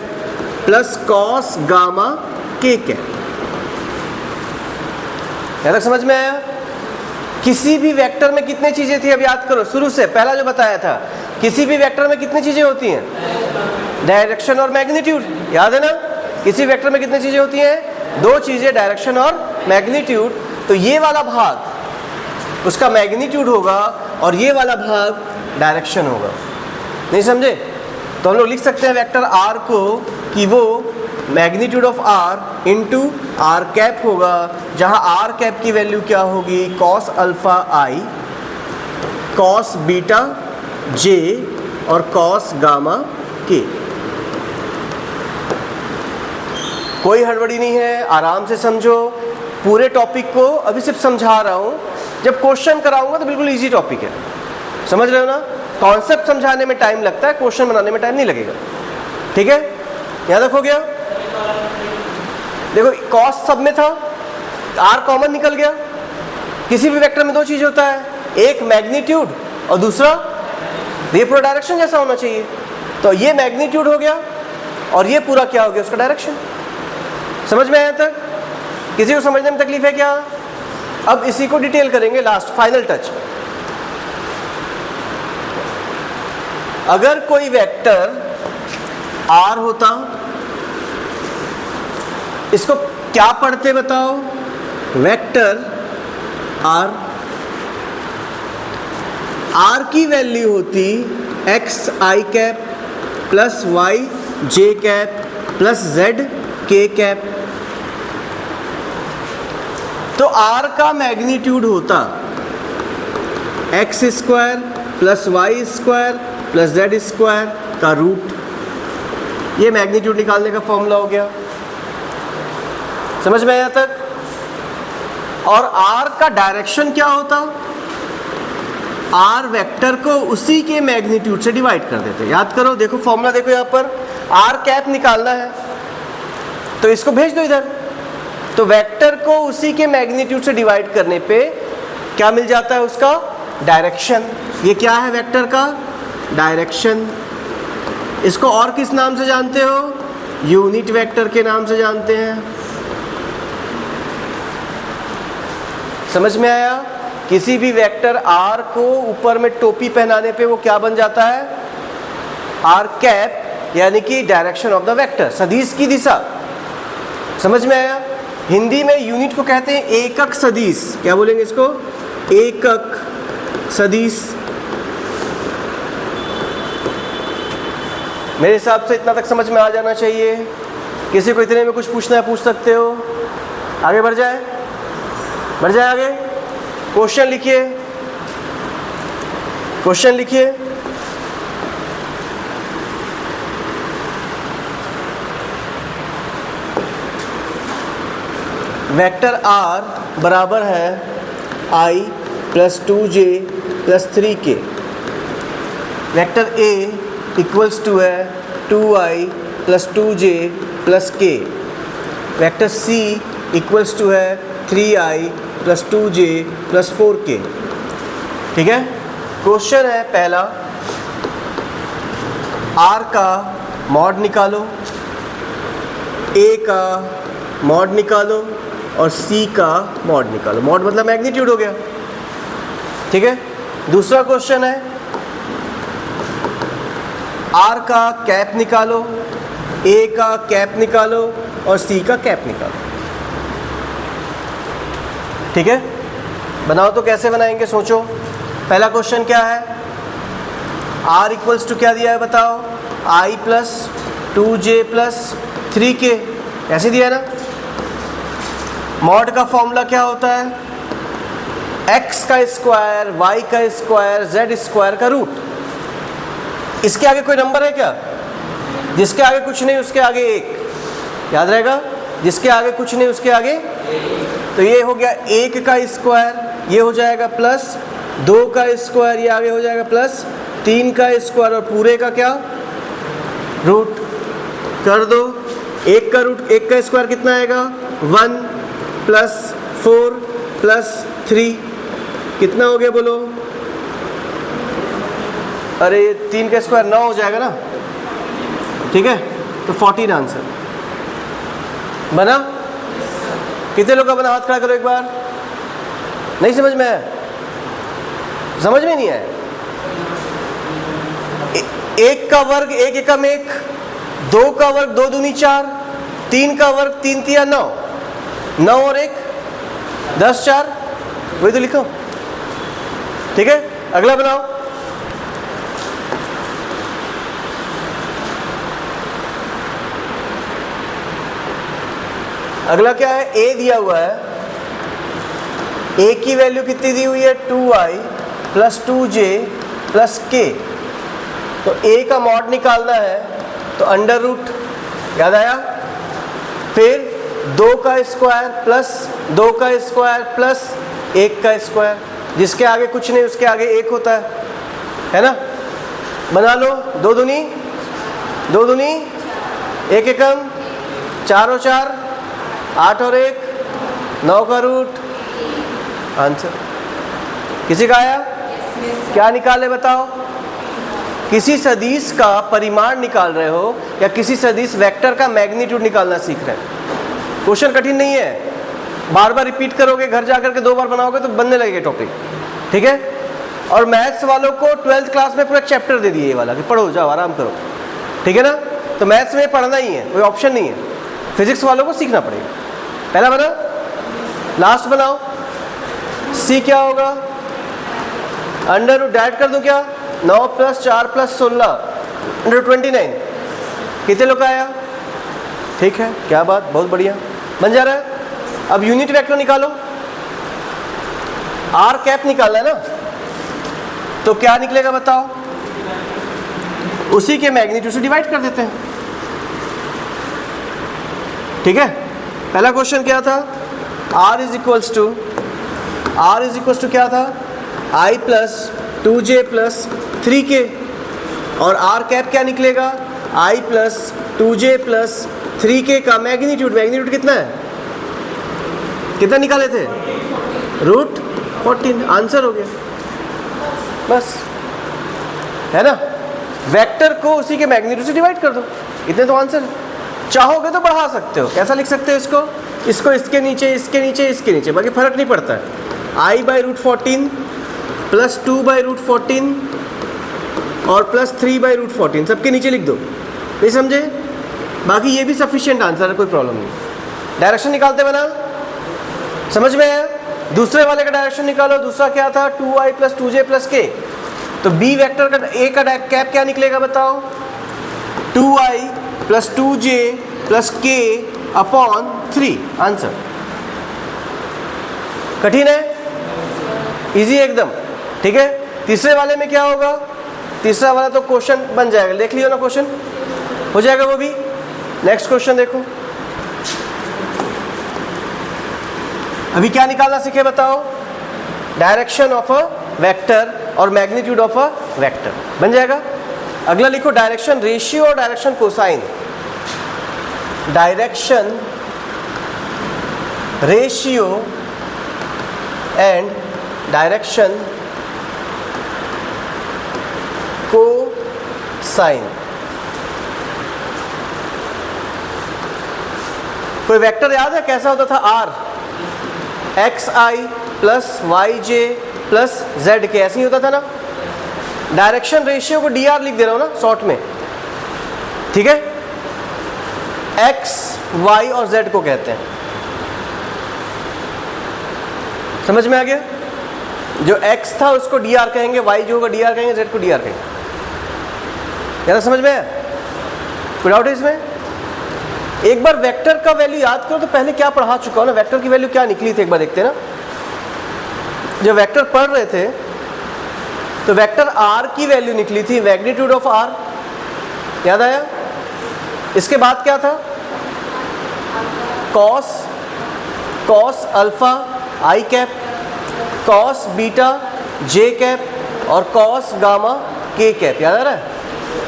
S1: plus cos gamma k cap. यहाँ तक समझ में आया? किसी भी वेक्टर में कितनी चीजें थी? अब याद करो शुरू से, पहला जो बताया था, किसी भी वेक्टर में कितनी चीजें होती हैं? डायरेक्शन और मैग्नीट्यूड, याद है ना? किसी वेक्टर में कितनी चीजें होती हैं? दो चीजें, डायरेक्शन और मैग्नीट्यूड। तो ये वाला भाग उसका मैग्नीट्यूड होगा और ये वाला भाग डायरेक्शन होगा। नहीं समझे? तो हम लोग लिख सकते हैं वेक्टर r को कि वो magnitude of r into R cap होगा, जहाँ r कैप की वैल्यू क्या होगी? cos alpha i, cos beta J और कॉस गामा के। कोई हड़बड़ी नहीं है, आराम से समझो पूरे टॉपिक को। अभी सिर्फ समझा रहा हूँ, जब क्वेश्चन कराऊंगा तो बिल्कुल इजी टॉपिक है, समझ रहे हो ना। कॉन्सेप्ट समझाने में टाइम लगता है, क्वेश्चन बनाने में टाइम नहीं लगेगा, ठीक है। याद रखो गया। देखो कॉस सब में था, आर कॉमन निकल गया। किसी भी वेक्टर में दो चीज होता है, एक मैग्नीट्यूड और दूसरा ये पूरा डायरेक्शन जैसा होना चाहिए। तो ये मैग्नीट्यूड हो गया और ये पूरा क्या हो गया, उसका डायरेक्शन। समझ में आया तक? किसी को समझने में तकलीफ है क्या? अब इसी को डिटेल करेंगे, लास्ट फाइनल टच। अगर कोई वेक्टर आर होता, इसको क्या पढ़ते बताओ, वेक्टर आर। आर की वैल्यू होती x I cap plus Y j cap plus Z k cap. तो आर का मैग्नीट्यूड होता x square plus Y square plus Z square का रूट। ये मैग्नीट्यूड निकालने का फॉर्मूला हो गया, समझ में आया तक? और आर का डायरेक्शन क्या होता, आर वेक्टर को उसी के मैग्नीट्यूड से डिवाइड कर देते। याद करो, देखो फॉर्मूला देखो, यहाँ पर आर कैप निकालना है तो इसको भेज दो इधर। तो वेक्टर को उसी के मैग्नीट्यूड से डिवाइड करने पे क्या मिल जाता है, उसका डायरेक्शन। ये क्या है, वेक्टर का डायरेक्शन। इसको और किस नाम से जानते हो, यूनिट वेक्टर के नाम से जानते हैं। समझ में आया? किसी भी वेक्टर आर को ऊपर में टोपी पहनाने पे वो क्या बन जाता है, आर कैप, यानी कि डायरेक्शन ऑफ द वेक्टर, सदिश की दिशा। समझ में आया? हिंदी में यूनिट को कहते हैं एकक सदिश। क्या बोलेंगे इसको, एकक सदिश। मेरे हिसाब से इतना तक समझ में आ जाना चाहिए। किसी को इतने में कुछ पूछना है पूछ सकते हो। आगे बढ़ जाए, बढ़ जाए आगे। क्वेश्चन लिखिए, क्वेश्चन लिखिए। वेक्टर आर बराबर है I plus 2j plus 3k। Vector A equals to है 2i plus 2j plus k। Vector C equals to है 3i plus 2j plus 4k। ठीक है। क्वेश्चन है पहला, आर का मॉड निकालो, ए का मॉड निकालो और सी का मॉड निकालो। मॉड मतलब मैग्नीट्यूड हो गया, ठीक है। दूसरा क्वेश्चन है, आर का कैप निकालो, ए का कैप निकालो और सी का कैप निकालो। ठीक है, बनाओ तो कैसे बनाएंगे सोचो। पहला क्वेश्चन क्या है, आर इक्वल्स टू क्या दिया है बताओ, आई प्लस 2j प्लस 3k, ऐसे दिया है ना। मॉड का फॉर्मूला क्या होता है, x का स्क्वायर, y का स्क्वायर, z स्क्वायर का रूट। इसके आगे कोई नंबर है क्या, जिसके आगे कुछ नहीं उसके आगे एक, याद रहेगा, जिसके आगे कुछ नहीं उसके आगे। तो ये हो गया 1 का स्क्वायर, ये हो जाएगा प्लस 2 का स्क्वायर, ये आगे हो जाएगा प्लस 3 का स्क्वायर और पूरे का क्या, रूट कर दो। 1 का रूट, 1 का स्क्वायर कितना आएगा 1 प्लस 4 प्लस 3 कितना हो गया बोलो। अरे 3 का स्क्वायर 9 हो जाएगा ना, ठीक है। तो 14 आंसर बना। कितने लोग का बना, हाथ खड़ा करो एक बार। नहीं समझ में आया, समझ में नहीं आया। 1 का वर्ग 1 एकम 1, 2 का वर्ग 2 दूनी 4, 3 का वर्ग 3 तिया 9, 9 और 1 10 4, वही तो लिखो, ठीक है। अगला बनाओ। अगला क्या है, a दिया हुआ है, a की वैल्यू कितनी दी हुई है 2i plus 2j plus k। तो a का मॉड निकालना है तो अंडर रूट, याद आया। फिर 2 का स्क्वायर प्लस 2 का स्क्वायर प्लस 1 का स्क्वायर, जिसके आगे कुछ नहीं उसके आगे 1 होता है ना। बना लो, 2 दूनी 1 एकम 4 और 4 8 और 1 9 का रूट। आंसर किसी का आया? क्या निकाले बताओ? किसी सदिश का परिमाण निकाल रहे हो या किसी सदिश वेक्टर का मैग्नीट्यूड निकालना सीख रहे हैं। क्वेश्चन कठिन नहीं है, बार बार रिपीट करोगे, घर जाकर के 2 बार बनाओगे तो बनने लगेगा टॉपिक, ठीक है। और मैथ्स वालों को 12th क्लास में पूरा चैप्टर दे दिए ये वाला कि पढ़ो, जाओ आराम करो, ठीक है ना। तो मैथ्स में पढ़ना ही है, कोई ऑप्शन नहीं है। फिजिक्स वालों को सीखना पड़ेगा। पहला बना, लास्ट बनाओ। सी क्या होगा? अंडर रूट डायरेक्ट कर दूं क्या? 9 प्लस 4 प्लस 16 अंडर 29। कितने लोग का आया? ठीक है, क्या बात, बहुत बढ़िया बन जा रहा है। अब यूनिट वेक्टर निकालो, आर कैप निकालना है ना, तो क्या निकलेगा बताओ? उसी के मैग्नीट्यूड से डिवाइड कर देते हैं, ठीक है। पहला क्वेश्चन क्या था? r इज इक्वल्स टू क्या था? i plus 2j plus 3k, और r कैप क्या निकलेगा? i plus 2j plus 3k का मैग्नीट्यूड कितना है? कितना निकाले थे? रूट 14। आंसर हो गया, बस, है ना। वेक्टर को उसी के मैग्नीट्यूड से डिवाइड कर दो, इतने तो आंसर है। चाहोगे तो बढ़ा सकते हो, कैसा लिख सकते हो इसको? इसके नीचे, इसके नीचे, इसके नीचे, बाकी फर्क नहीं पड़ता है। i by root 14 plus 2 by root 14 और प्लस 3 बाई रूट 14 सबके नीचे लिख दो, नहीं समझे? बाकी ये भी सफिशिएंट आंसर है, कोई प्रॉब्लम नहीं। डायरेक्शन निकालते बना, समझ में है? दूसरे वाले का डायरेक्शन निकालो। दूसरा क्या था? 2i plus 2j plus k। तो बी वेक्टर का a का कैप क्या निकलेगा बताओ? 2i plus 2j plus k upon 3। Answer कठिन है? इजी एकदम, ठीक है। तीसरे वाले में क्या होगा? तीसरा वाला तो क्वेश्चन बन जाएगा, देख लियो ना, क्वेश्चन हो जाएगा वो भी। नेक्स्ट क्वेश्चन देखो, अभी क्या निकालना सीखे बताओ? डायरेक्शन ऑफ अ वेक्टर और मैग्नीट्यूड ऑफ अ वेक्टर बन जाएगा। अगला लिखो डायरेक्शन रेशियो और direction cosine. Direction ratio and direction cosine. कोई वेक्टर याद है कैसा होता था? R X I plus Y J plus Z के, ऐसे ही होता था ना। डायरेक्शन रेशियो को डी आर लिख दे रहा हूं ना शॉर्ट में, ठीक है। एक्स वाई और जेड को कहते हैं, समझ में आ गया? जो एक्स था उसको डी आर कहेंगे, वाई जो होगा डी आर कहेंगे, जेड को डी आर कहेंगे। यार समझ में है? कोई डाउट है इसमें? एक बार वेक्टर का वैल्यू याद करो तो पहले क्या पढ़ा चुका हो ना, वेक्टर की वैल्यू क्या निकली थी एक बार देखते हैं ना। जब वेक्टर पढ़ रहे थे तो वेक्टर आर की वैल्यू निकली थी मैग्नीट्यूड ऑफ आर, याद आया? इसके बाद क्या था? कॉस अल्फा आई कैप, कॉस बीटा जे कैप और कॉस गामा के कैप, याद आ रहा है?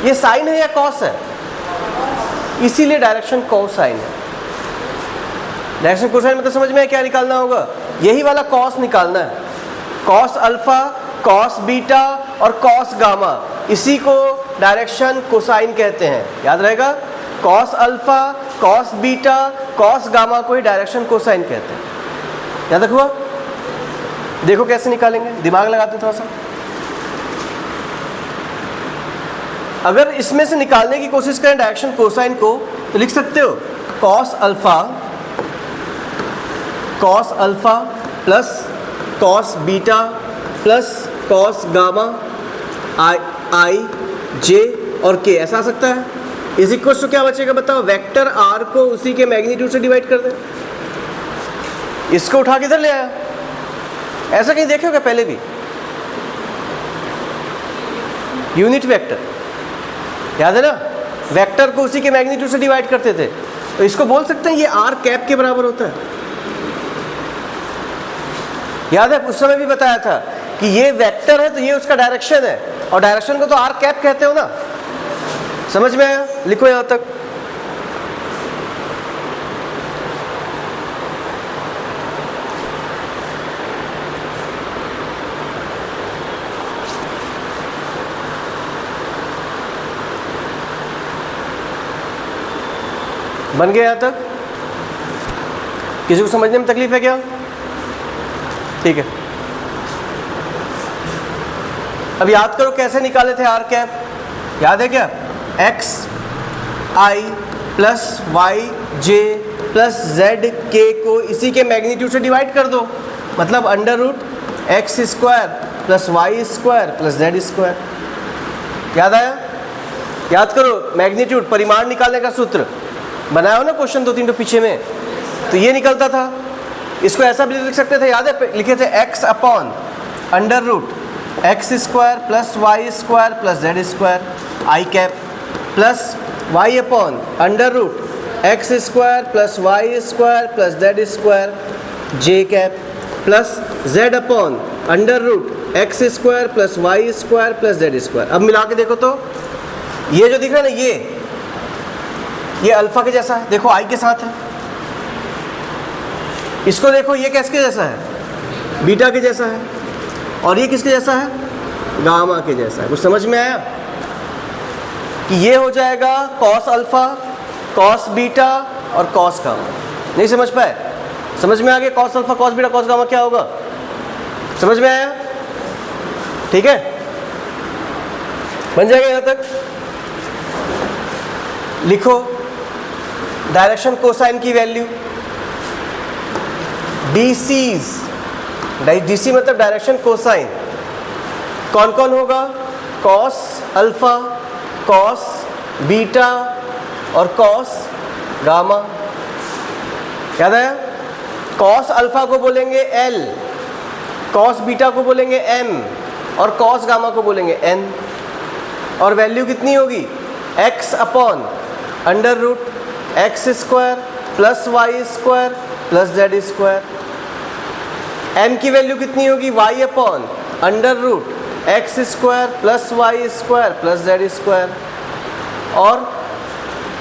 S1: ये साइन है या कॉस है? इसीलिए डायरेक्शन कोसाइन है। डायरेक्शन कोसाइन मतलब समझ में है क्या निकालना होगा? यही वाला कॉस निकालना है। कॉस अल्फा, कॉस बीटा और कॉस गामा, इसी को डायरेक्शन कोसाइन कहते हैं, याद रहेगा? Cos alpha, cos beta, cos gamma को ही डायरेक्शन कोसाइन कहते हैं, याद रखो। देखो कैसे निकालेंगे, दिमाग लगाते थोड़ा सा। अगर इसमें से निकालने की कोशिश करें डायरेक्शन कोसाइन को तो लिख सकते हो cos alpha plus cos beta plus cos gamma I J और के, ऐसा आ सकता है। इस इक्वल टू क्या बचेगा बताओ? वेक्टर आर को उसी के मैग्नीट्यूड से डिवाइड कर दे। इसको उठा के इधर ले आया, ऐसा कहीं देखे क्या पहले भी? यूनिट वेक्टर, याद है ना, वेक्टर को उसी के मैग्नीट्यूड से डिवाइड करते थे, तो इसको बोल सकते हैं ये आर कैप के बराबर होता है। याद है उस समय भी बताया था कि ये वेक्टर है तो ये उसका डायरेक्शन है, और डायरेक्शन को तो आर कैप कहते हो ना, समझ में आया? लिखो यहां तक। बन गया यहां तक? किसी को समझने में तकलीफ है क्या? ठीक है, अब याद करो कैसे निकाले थे आर कैप, याद है क्या? X I plus Y J plus Z के को इसी के मैग्नीट्यूड से डिवाइड कर दो, मतलब under root X square plus Y square plus Z square. याद आया? याद करो, मैग्नीट्यूड परिमाण निकालने का सूत्र बनाया हो ना क्वेश्चन 2-3 तो पीछे में, तो ये निकलता था। इसको ऐसा भी लिख सकते थे, याद है? लिखे थे X upon under root X square plus Y square plus Z square I cap plus Y upon under root X square plus Y square plus Z square J cap plus Z upon under root X square plus Y square plus Z square. अब मिला के देखो तो ये जो दिख रहा है ना, ये अल्फा के जैसा है, देखो आई के साथ है। इसको देखो, ये किसके जैसा है? बीटा के जैसा है। और ये किसके जैसा है? गामा के जैसा है। कुछ समझ में आया कि ये हो जाएगा कॉस अल्फा, कॉस बीटा और कॉस गामा? नहीं समझ पाए? समझ में आ गया? Cos alpha, cos beta, cos gamma क्या होगा? समझ में आया? ठीक है, बन जाएगा यहां तक। लिखो डायरेक्शन कोसाइन की वैल्यू, डीसी मतलब डायरेक्शन कोसाइन, कौन कौन होगा? कॉस अल्फा, कॉस बीटा और कॉस गामा। याद आया? कॉस अल्फा को बोलेंगे एल, कॉस बीटा को बोलेंगे एम और कॉस गामा को बोलेंगे एन। और वैल्यू कितनी होगी? X upon under root X square plus Y square plus Z square. M की वैल्यू कितनी होगी? Y upon under root X square plus Y square plus Z square. और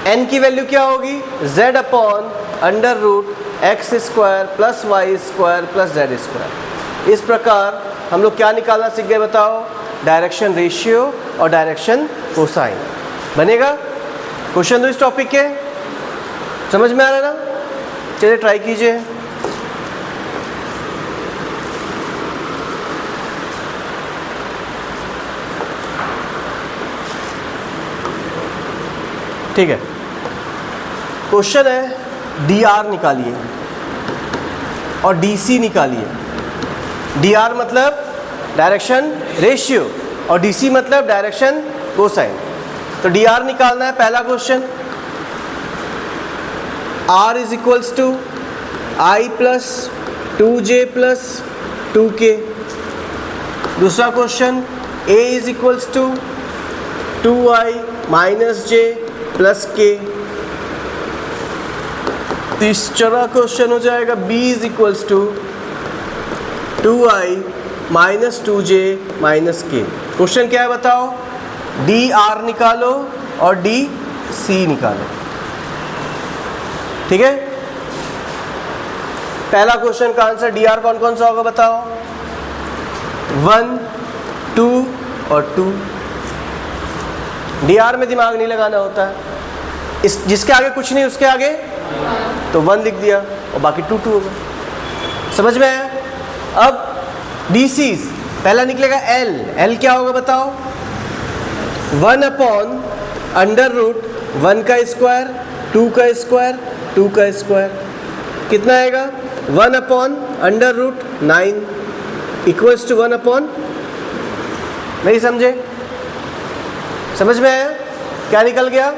S1: एन की वैल्यू क्या होगी? Z upon under root X square plus Y square plus Z square. इस प्रकार हम लोग क्या निकालना सीख गए बताओ? डायरेक्शन रेशियो और डायरेक्शन कोसाइन। बनेगा क्वेश्चन 2 इस टॉपिक के? समझ में आ रहा है ना? चलिए ट्राई कीजिए। ठीक है, क्वेश्चन है डी आर निकालिए और डी सी निकालिए। डी आर मतलब डायरेक्शन रेशियो और डी सी मतलब डायरेक्शन कोसाइन। तो डी आर निकालना है। पहला question, R is equals to I plus 2j plus 2k। दूसरा question, A is equals to 2i minus j plus k। तीसरा क्वेश्चन हो जाएगा B is equals to 2i minus 2j minus k। Question क्या है बताओ? D R निकालो और D सी निकालो। ठीक है, पहला क्वेश्चन का आंसर डी आर कौन कौन सा होगा बताओ? 1, 2 और 2। डी आर में दिमाग नहीं लगाना होता है, इस जिसके आगे कुछ नहीं उसके आगे तो 1 लिख दिया और बाकी 2 होगा। समझ में आया? अब डी सी पहला निकलेगा एल। एल क्या होगा बताओ? 1 अपॉन अंडर रूट 1 का स्क्वायर 2 का स्क्वायर 2 का स्क्वायर। कितना आएगा? 1 upon under root 9 equals to 1 upon, नहीं समझे? समझ में आया? क्या निकल गया?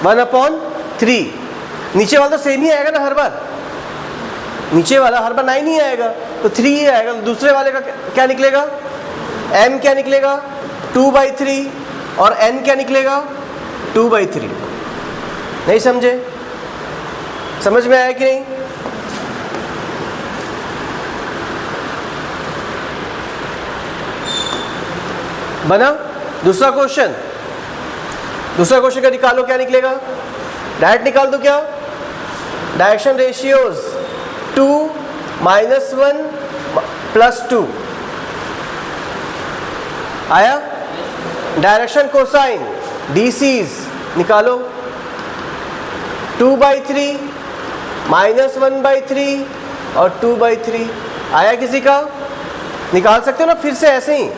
S1: 1 अपॉन 3। नीचे वाला तो सेम ही आएगा ना हर बार, नीचे वाला हर बार 9 ही आएगा तो 3 ही आएगा। तो दूसरे वाले का क्या निकलेगा? m क्या निकलेगा? 2/3 और n क्या निकलेगा 2/3। नहीं समझे? समझ में आया कि नहीं? बना? दूसरा क्वेश्चन का निकालो, क्या निकलेगा? डायरेक्ट निकाल दो क्या? डायरेक्शन रेशियोज 2 -1 +2 आया। डायरेक्शन कोसाइन DCs निकालो, 2/3 -1/3 और 2/3 आया। किसी का निकाल सकते हो ना फिर से ऐसे ही।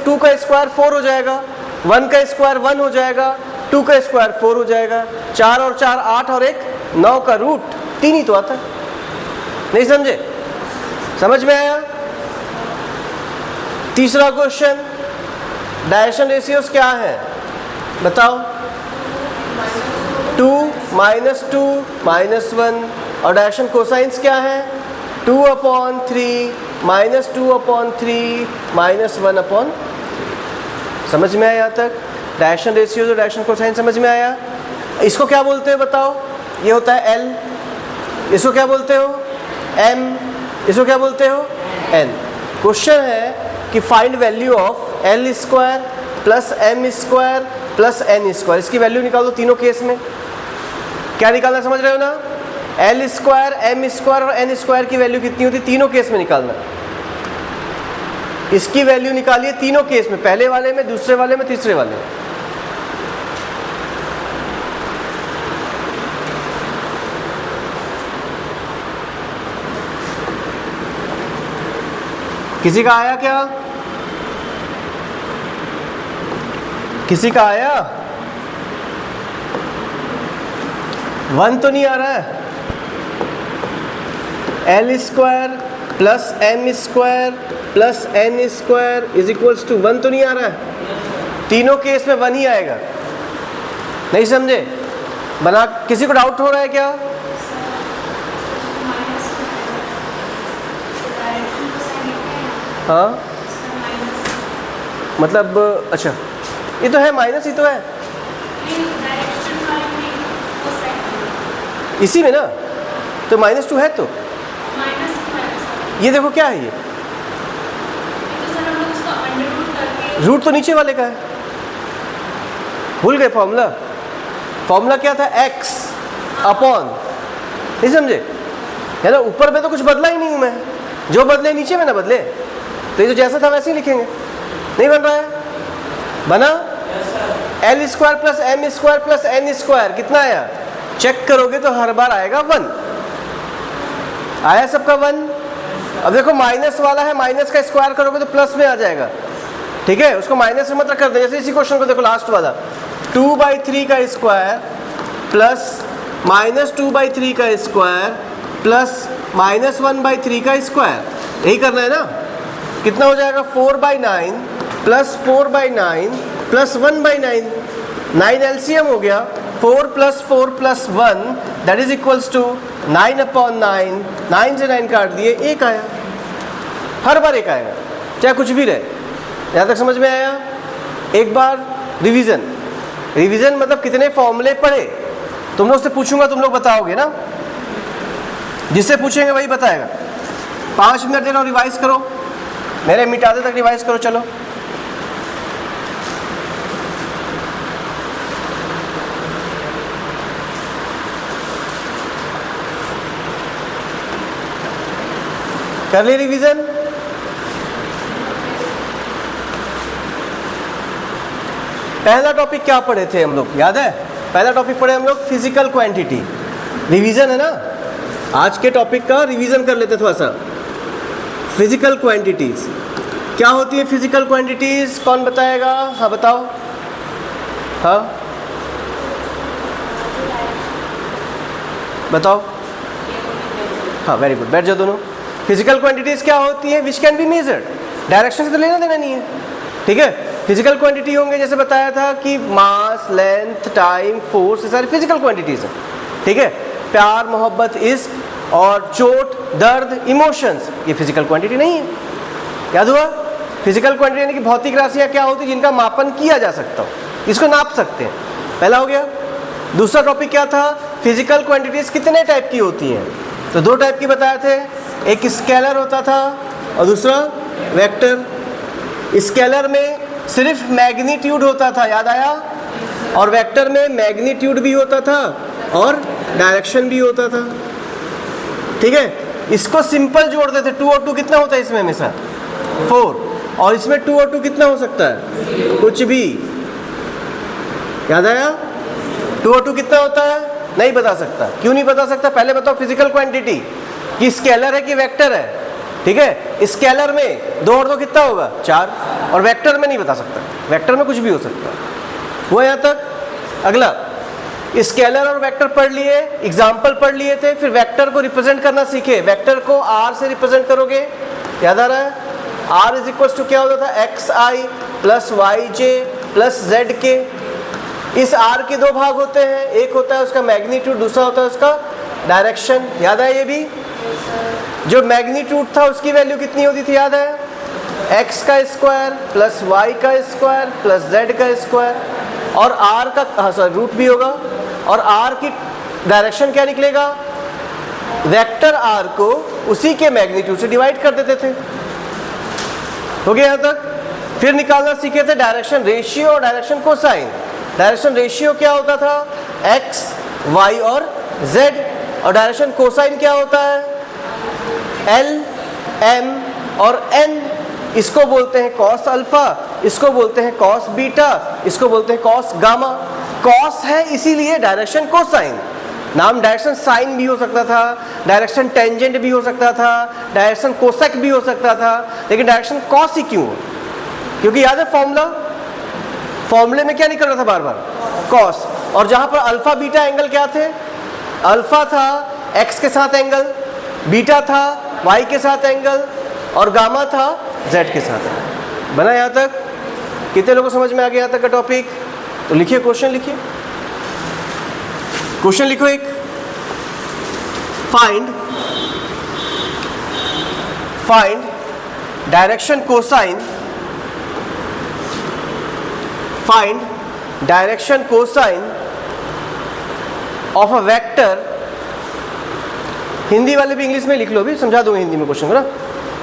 S1: 2 का स्क्वायर 4 हो जाएगा, 1 का स्क्वायर 1 हो जाएगा, 2 का स्क्वायर 4 हो जाएगा, 4 और 4 8 और 1 9 का रूट 3 ही तो आता है। नहीं समझे? समझ में आया? तीसरा क्वेश्चन, डायरेक्शन रेशियोज क्या है बताओ? 2 -2 -1 और डायरेक्शन कोसाइंस क्या है? 2/3 -2/3 -1/। समझ में आया यहाँ तक? डायरेक्शन रेशियोज और डायरेक्शन कोसाइन समझ में आया? इसको क्या बोलते हो बताओ? ये होता है L, इसको क्या बोलते हो? M, इसको क्या बोलते हो? N। क्वेश्चन है कि find value of L² + M² + N²। इसकी वैल्यू निकाल दो तीनों केस में। क्या निकालना समझ रहे हो ना? L², M² और N² की वैल्यू कितनी होती है तीनों केस में निकालना। इसकी वैल्यू निकालिए तीनों केस में, पहले वाले में, दूसरे वाले में, तीसरे वाले में। किसी का आया क्या? किसी का आया? 1 तो नहीं आ रहा है। L² + M² + N² = 1 तो नहीं आ रहा है। तीनों केस में 1 ही आएगा। नहीं समझे? बना? किसी को डाउट हो रहा है क्या? हाँ मतलब अच्छा, ये तो है माइनस, ही तो है इसी में ना, तो -2 है। तो ये देखो क्या है, ये रूट तो नीचे वाले का है। भूल गए फॉर्मूला? फॉर्मूला क्या था? x अपॉन, नहीं समझे? है ना, ऊपर में तो कुछ बदला ही नहीं हूं मैं, जो बदले नीचे में ना बदले, तो ये तो जैसा था वैसे ही लिखेंगे। नहीं बन रहा है? बना? L² + M² + N² कितना आया? चेक करोगे तो हर बार आएगा 1। आया सबका 1? अब देखो माइनस वाला है, माइनस का स्क्वायर करोगे तो प्लस में आ जाएगा। ठीक है, उसको माइनस में मत कर दे। जैसे इसी क्वेश्चन को देखो, लास्ट वाला 2/3 का स्क्वायर प्लस -2/3 का स्क्वायर प्लस -1/3 का स्क्वायर, यही करना है ना। कितना हो जाएगा? 4/9 + 4/9 + 1/9, 9 LCM हो गया। 4 + 4 + 1 दैट इज इक्वल्स टू 9/9। 9 से 9 काट दिए, 1 आया। हर बार 1 आएगा, चाहे कुछ भी रहे। यहाँ तक समझ में आया? एक बार रिवीजन मतलब कितने फॉर्मूले पढ़े। तुम लोग से पूछूंगा, तुम लोग बताओगे ना, जिससे पूछेंगे वही बताएगा। 5 मिनट दे रहा हूँ, रिवाइज करो, मेरे मिटाते तक रिवाइज करो। चलो कर ली रिवीजन? पहला टॉपिक क्या पढ़े थे हम लोग, याद है? पहला टॉपिक पढ़े हम लोग फिजिकल क्वांटिटी। रिवीजन है ना, आज के टॉपिक का रिवीजन कर लेते थोड़ा सा। फिजिकल क्वांटिटीज क्या होती है? फिजिकल क्वांटिटीज कौन बताएगा? हाँ बताओ। हाँ बताओ। हाँ वेरी गुड, बैठ जाओ दोनों। फिजिकल क्वांटिटीज क्या होती है? Which can be measured. Direction से तो लेना देना नहीं है, ठीक है। फिजिकल क्वांटिटी होंगे, जैसे बताया था कि मास, लेंथ, टाइम, फोर्स, ये सारी फिजिकल क्वांटिटीज हैं, ठीक है। प्यार, मोहब्बत, इश्क और चोट, दर्द, इमोशंस, ये फिजिकल क्वांटिटी नहीं है। याद हुआ? फिजिकल क्वांटिटी यानी कि भौतिक राशियाँ क्या होती है जिनका मापन किया जा सकता हो, इसको नाप सकते हैं, पहला हो गया। दूसरा टॉपिक क्या था, फिजिकल क्वांटिटीज कितने टाइप की होती हैं, तो 2 टाइप की बताए थे, एक स्केलर होता था और दूसरा वेक्टर। स्केलर में सिर्फ मैग्नीट्यूड होता था, याद आया, और वेक्टर में मैग्नीट्यूड भी होता था और डायरेक्शन भी होता था, ठीक है। इसको सिंपल जोड़ते थे, 2 और 2 कितना होता है इसमें हमेशा 4, और इसमें 2 और 2 कितना हो सकता है, कुछ भी, याद आया। 2 और 2 कितना होता है, नहीं बता सकता। क्यों नहीं बता सकता, पहले बताओ फिजिकल क्वांटिटी कि स्केलर है कि वेक्टर है, ठीक है। स्केलर में 2 और 2 कितना होगा 4, और वेक्टर में नहीं बता सकता, वेक्टर में कुछ भी हो सकता है। वो यहाँ तक। अगला, स्केलर और वेक्टर पढ़ लिए, एग्जाम्पल पढ़ लिए थे, फिर वेक्टर को रिप्रेजेंट करना सीखे। वेक्टर को आर से रिप्रेजेंट करोगे, याद आ रहा है, आर इज इक्वल टू क्या होता था, x I plus Y J plus Z के। इस आर के 2 भाग होते हैं, एक होता है उसका मैग्नीट्यूड, दूसरा होता है उसका डायरेक्शन, याद है। ये भी जो मैग्नीट्यूड था उसकी वैल्यू कितनी होती थी, याद है, एक्स का स्क्वायर प्लस वाई का स्क्वायर प्लस जेड का स्क्वायर, और आर का रूट भी होगा, और आर की डायरेक्शन क्या निकलेगा, वेक्टर आर को उसी के मैग्नीट्यूड से डिवाइड कर देते थे। हो गया यहाँ तक। फिर निकालना सीखे थे डायरेक्शन रेशियो और डायरेक्शन कोसाइन। डायरेक्शन रेशियो क्या होता था, एक्स वाई और जेड, और डायरेक्शन कोसाइन क्या होता है, एल एम और एन। इसको बोलते हैं कॉस अल्फा, इसको बोलते हैं कॉस बीटा, इसको बोलते हैं कॉस गामा। कॉस है इसीलिए डायरेक्शन कोसाइन, नाम डायरेक्शन साइन भी हो सकता था, डायरेक्शन टेंजेंट भी हो सकता था, डायरेक्शन कोसेक भी हो सकता था, लेकिन डायरेक्शन कॉस ही क्यों, क्योंकि याद है फॉर्मूला, फॉर्मूले में क्या निकल रहा था बार बार, कॉस। और जहां पर अल्फा बीटा एंगल क्या थे, अल्फा था एक्स के साथ एंगल, बीटा था वाई के साथ एंगल, और गामा था जेड के साथ एंगल। बना यहाँ तक? कितने लोगों को समझ में आ गया यहाँ तक का टॉपिक? तो लिखिए, क्वेश्चन लिखिए, क्वेश्चन लिखो एक, find direction cosine, find direction cosine of a vector. Hindi वाले भी इंग्लिश में लिख लो, भी समझा दूंगा हिंदी में क्वेश्चन को ना।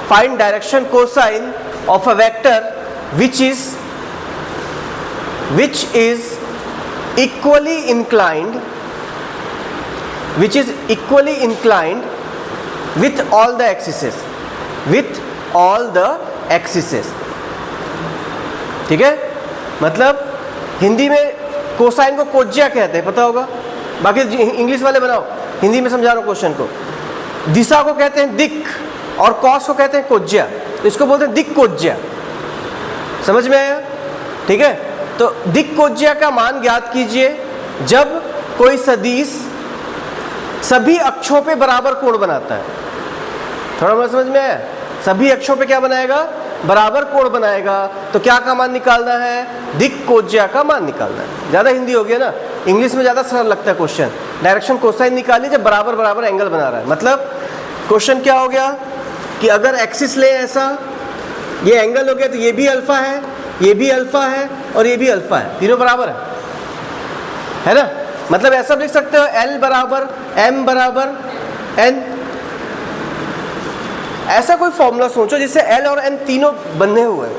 S1: Find direction cosine of a vector which is equally inclined with all the axes, ठीक है। मतलब हिंदी में कोसाइन को कोज्या कहते हैं, पता होगा, बाकी इंग्लिश वाले बनाओ, हिंदी में समझा रहा हूँ क्वेश्चन को। दिशा को कहते हैं दिक और कॉस को कहते हैं कोज्या, तो इसको बोलते हैं दिक कोज्या। समझ में आया? ठीक है। तो दिक कोज्या का मान ज्ञात कीजिए जब कोई सदिश सभी अक्षों पे बराबर कोण बनाता है। थोड़ा बहुत समझ में आया? सभी अक्षों पे क्या बनाएगा? बराबर कोण बनाएगा। तो क्या का मान निकालना है? दिक कोज्या का मान निकालना है। ज़्यादा हिंदी हो गया ना, इंग्लिश में ज़्यादा सरल लगता है क्वेश्चन। डायरेक्शन कोसाइन निकालिए जब बराबर बराबर एंगल बना रहा है। मतलब क्वेश्चन क्या हो गया कि अगर एक्सिस ले ऐसा, ये एंगल हो गया, तो ये भी अल्फा है, ये भी अल्फा है और ये भी अल्फा है, तीनों बराबर है ना। मतलब ऐसा लिख सकते हो L बराबर M बराबर N। ऐसा कोई फॉर्मूला सोचो जिससे L और M तीनों बंधे हुए हैं।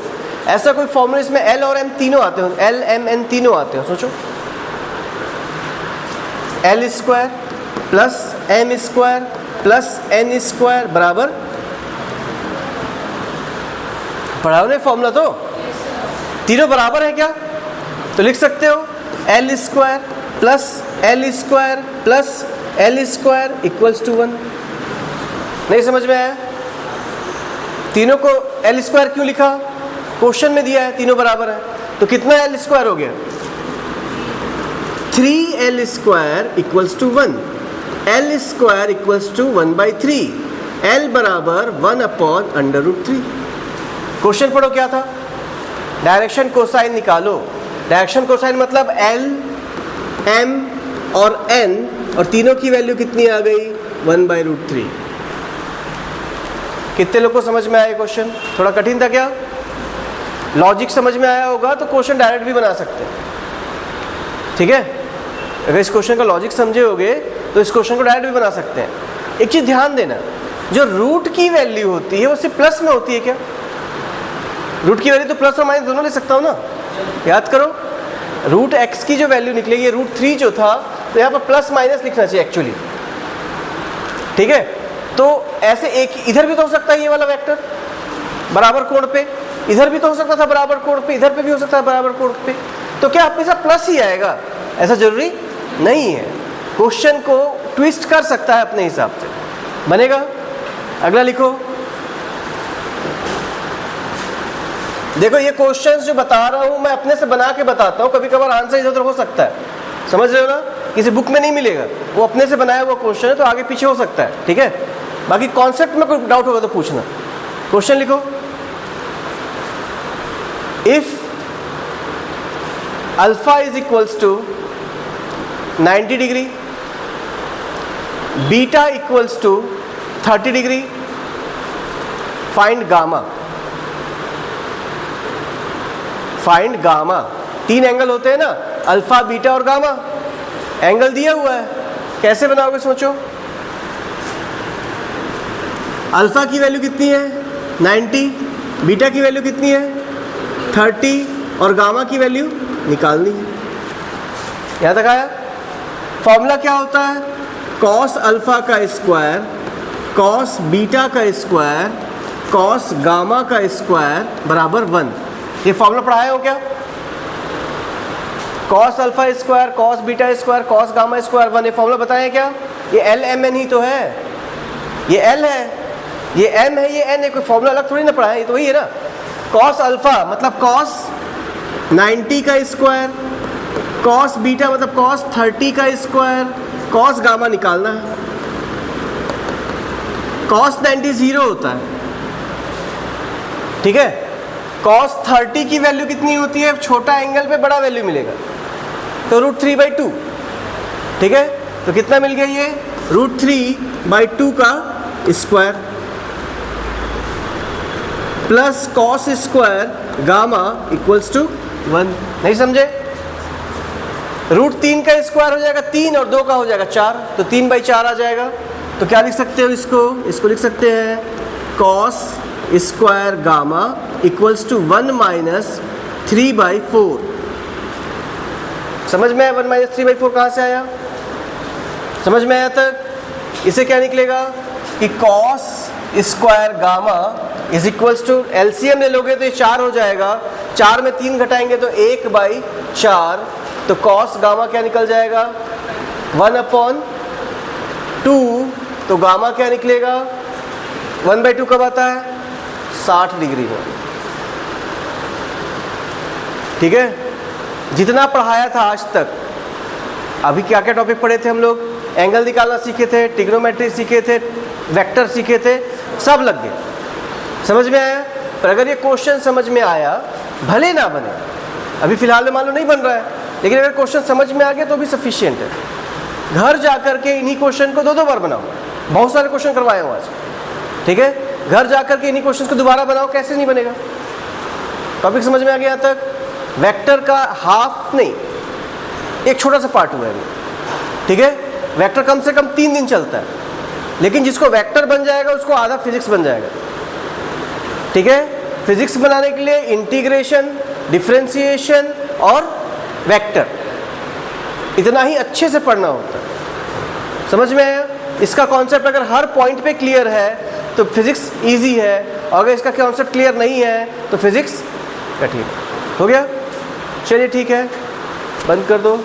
S1: ऐसा कोई फॉर्मूला इसमें L और M तीनों आते हो, L M N तीनों आते हो। सोचो L square plus M square plus N square बराबर, पढ़ाओ ने फॉर्मूला, तो तीनों बराबर है क्या? तो लिख सकते हो L square plus L square plus L square equals to 1। नहीं समझ में आया? तीनों को L स्क्वायर क्यों लिखा? क्वेश्चन में दिया है तीनों बराबर है, तो कितना L स्क्वायर हो गया? 3L square equals to 1। L square equals to 1/3। L बराबर 1/√3। क्वेश्चन पढ़ो क्या था? डायरेक्शन कोसाइन निकालो। डायरेक्शन कोसाइन मतलब L M और N, और तीनों की वैल्यू कितनी आ गई? 1/√3। कितने लोग को समझ में आया क्वेश्चन? थोड़ा कठिन था क्या? लॉजिक समझ में आया होगा तो क्वेश्चन डायरेक्ट भी बना सकते हैं, ठीक है। अगर इस क्वेश्चन का लॉजिक समझे होगे तो इस क्वेश्चन को डायरेक्ट भी बना सकते हैं। एक चीज़ ध्यान देना, जो रूट की वैल्यू होती है वो सिर्फ प्लस में होती है क्या? रूट की वैल्यू तो प्लस और माइनस दोनों ले सकता हूँ ना, याद करो। रूट एक्स की जो वैल्यू निकलेगी, रूट 3 जो था, तो यहाँ पर प्लस माइनस लिखना चाहिए एक्चुअली, ठीक है। तो ऐसे एक इधर भी तो हो सकता है ये वाला वेक्टर बराबर कोण पे, इधर भी तो हो सकता था बराबर कोण पे, इधर पे भी हो सकता है बराबर कोण पे। तो क्या हमेशा प्लस ही आएगा? ऐसा जरूरी नहीं है, क्वेश्चन को ट्विस्ट कर सकता है अपने हिसाब से, बनेगा। अगला लिखो, देखो ये क्वेश्चंस जो बता रहा हूं मैं अपने से बना के बताता हूं, कभी कभार आंसर इधर उधर हो सकता है, समझ रहे हो ना। किसी बुक में नहीं मिलेगा, वो अपने से बनाया हुआ क्वेश्चन है तो आगे पीछे हो सकता है, ठीक है। बाकी कॉन्सेप्ट में कोई डाउट होगा तो पूछना। क्वेश्चन लिखो, if alpha is equals to 90 degree, beta equals to 30 degree, find gamma. Find gamma, 3 angle होते हैं ना, अल्फा, बीटा और गामा। एंगल दिया हुआ है, कैसे बनाओगे सोचो। अल्फा की वैल्यू कितनी है? 90, बीटा की वैल्यू कितनी है? 30 और गामा की वैल्यू निकालनी है। यहाँ तक आया? फॉर्मूला क्या होता है? कॉस अल्फा का स्क्वायर, कॉस बीटा का स्क्वायर, कॉस गामा का स्क्वायर बराबर 1। ये फॉर्मूला पढ़ाए हो क्या? Cos alpha square, cos beta square, cos gamma square 1, ये फॉर्मूला बताया क्या? ये एल एम एन ही तो है, ये एल है, ये एम है, ये एन है, कोई फॉर्मूला अलग थोड़ी ना पढ़ा है, ये तो वही है ना। कॉस अल्फा मतलब कॉस 90 का स्क्वायर, कॉस बीटा मतलब कॉस 30 का स्क्वायर, कॉस गामा निकालना है। कॉस 90 0 होता है, ठीक है। कॉस 30 की वैल्यू कितनी होती है? छोटा एंगल पे बड़ा वैल्यू मिलेगा, तो √3/2, ठीक है। तो कितना मिल गया ये? √3/2 का square plus cos square gamma equals to 1। नहीं समझे? √3 का स्क्वायर हो जाएगा 3 और 2 का हो जाएगा 4, तो 3/4 आ जाएगा। तो क्या लिख सकते हो इसको? इसको लिख सकते हैं cos square gamma equals to 1 - 3/4। समझ में आया? 1 - 3/4 कहाँ से आया? समझ में आया तक? इसे क्या निकलेगा कि cos square gamma is equals to, LCM ले लोगे तो ये 4 हो जाएगा, 4 में 3 घटाएंगे तो 1/4, तो कॉस गामा क्या निकल जाएगा? 1/2। तो गामा क्या निकलेगा? 1/2 कब आता है? 60 डिग्री में, ठीक है। जितना पढ़ाया था आज तक, अभी क्या क्या टॉपिक पढ़े थे हम लोग? एंगल निकालना सीखे थे, ट्रिग्नोमेट्री सीखे थे, वेक्टर सीखे थे, सब लग गए, समझ में आया। पर अगर ये क्वेश्चन समझ में आया, भले ना बने, अभी फिलहाल में मान लो नहीं बन रहा है, लेकिन अगर क्वेश्चन समझ में आ गया तो भी सफिशिएंट है। घर जा करके इन्हीं क्वेश्चन को 2-2 बार बनाओ, बहुत सारे क्वेश्चन करवाए हो आज, ठीक है। घर जा करके इन्हीं क्वेश्चन को दोबारा बनाओ, कैसे नहीं बनेगा? टॉपिक समझ में आ गया तक? वेक्टर का हाफ नहीं, एक छोटा सा पार्ट हुआ है, ठीक है। वेक्टर कम से कम 3 दिन चलता है, लेकिन जिसको वेक्टर बन जाएगा उसको आधा फिजिक्स बन जाएगा, ठीक है। फिजिक्स बनाने के लिए इंटीग्रेशन, डिफरेंशिएशन और वेक्टर, इतना ही अच्छे से पढ़ना होता है, समझ में आया? इसका कॉन्सेप्ट अगर हर पॉइंट पे क्लियर है तो फिजिक्स इजी है, और अगर इसका कॉन्सेप्ट क्लियर नहीं है तो फिजिक्स कठिन। हो गया? चलिए ठीक है, बंद कर दो।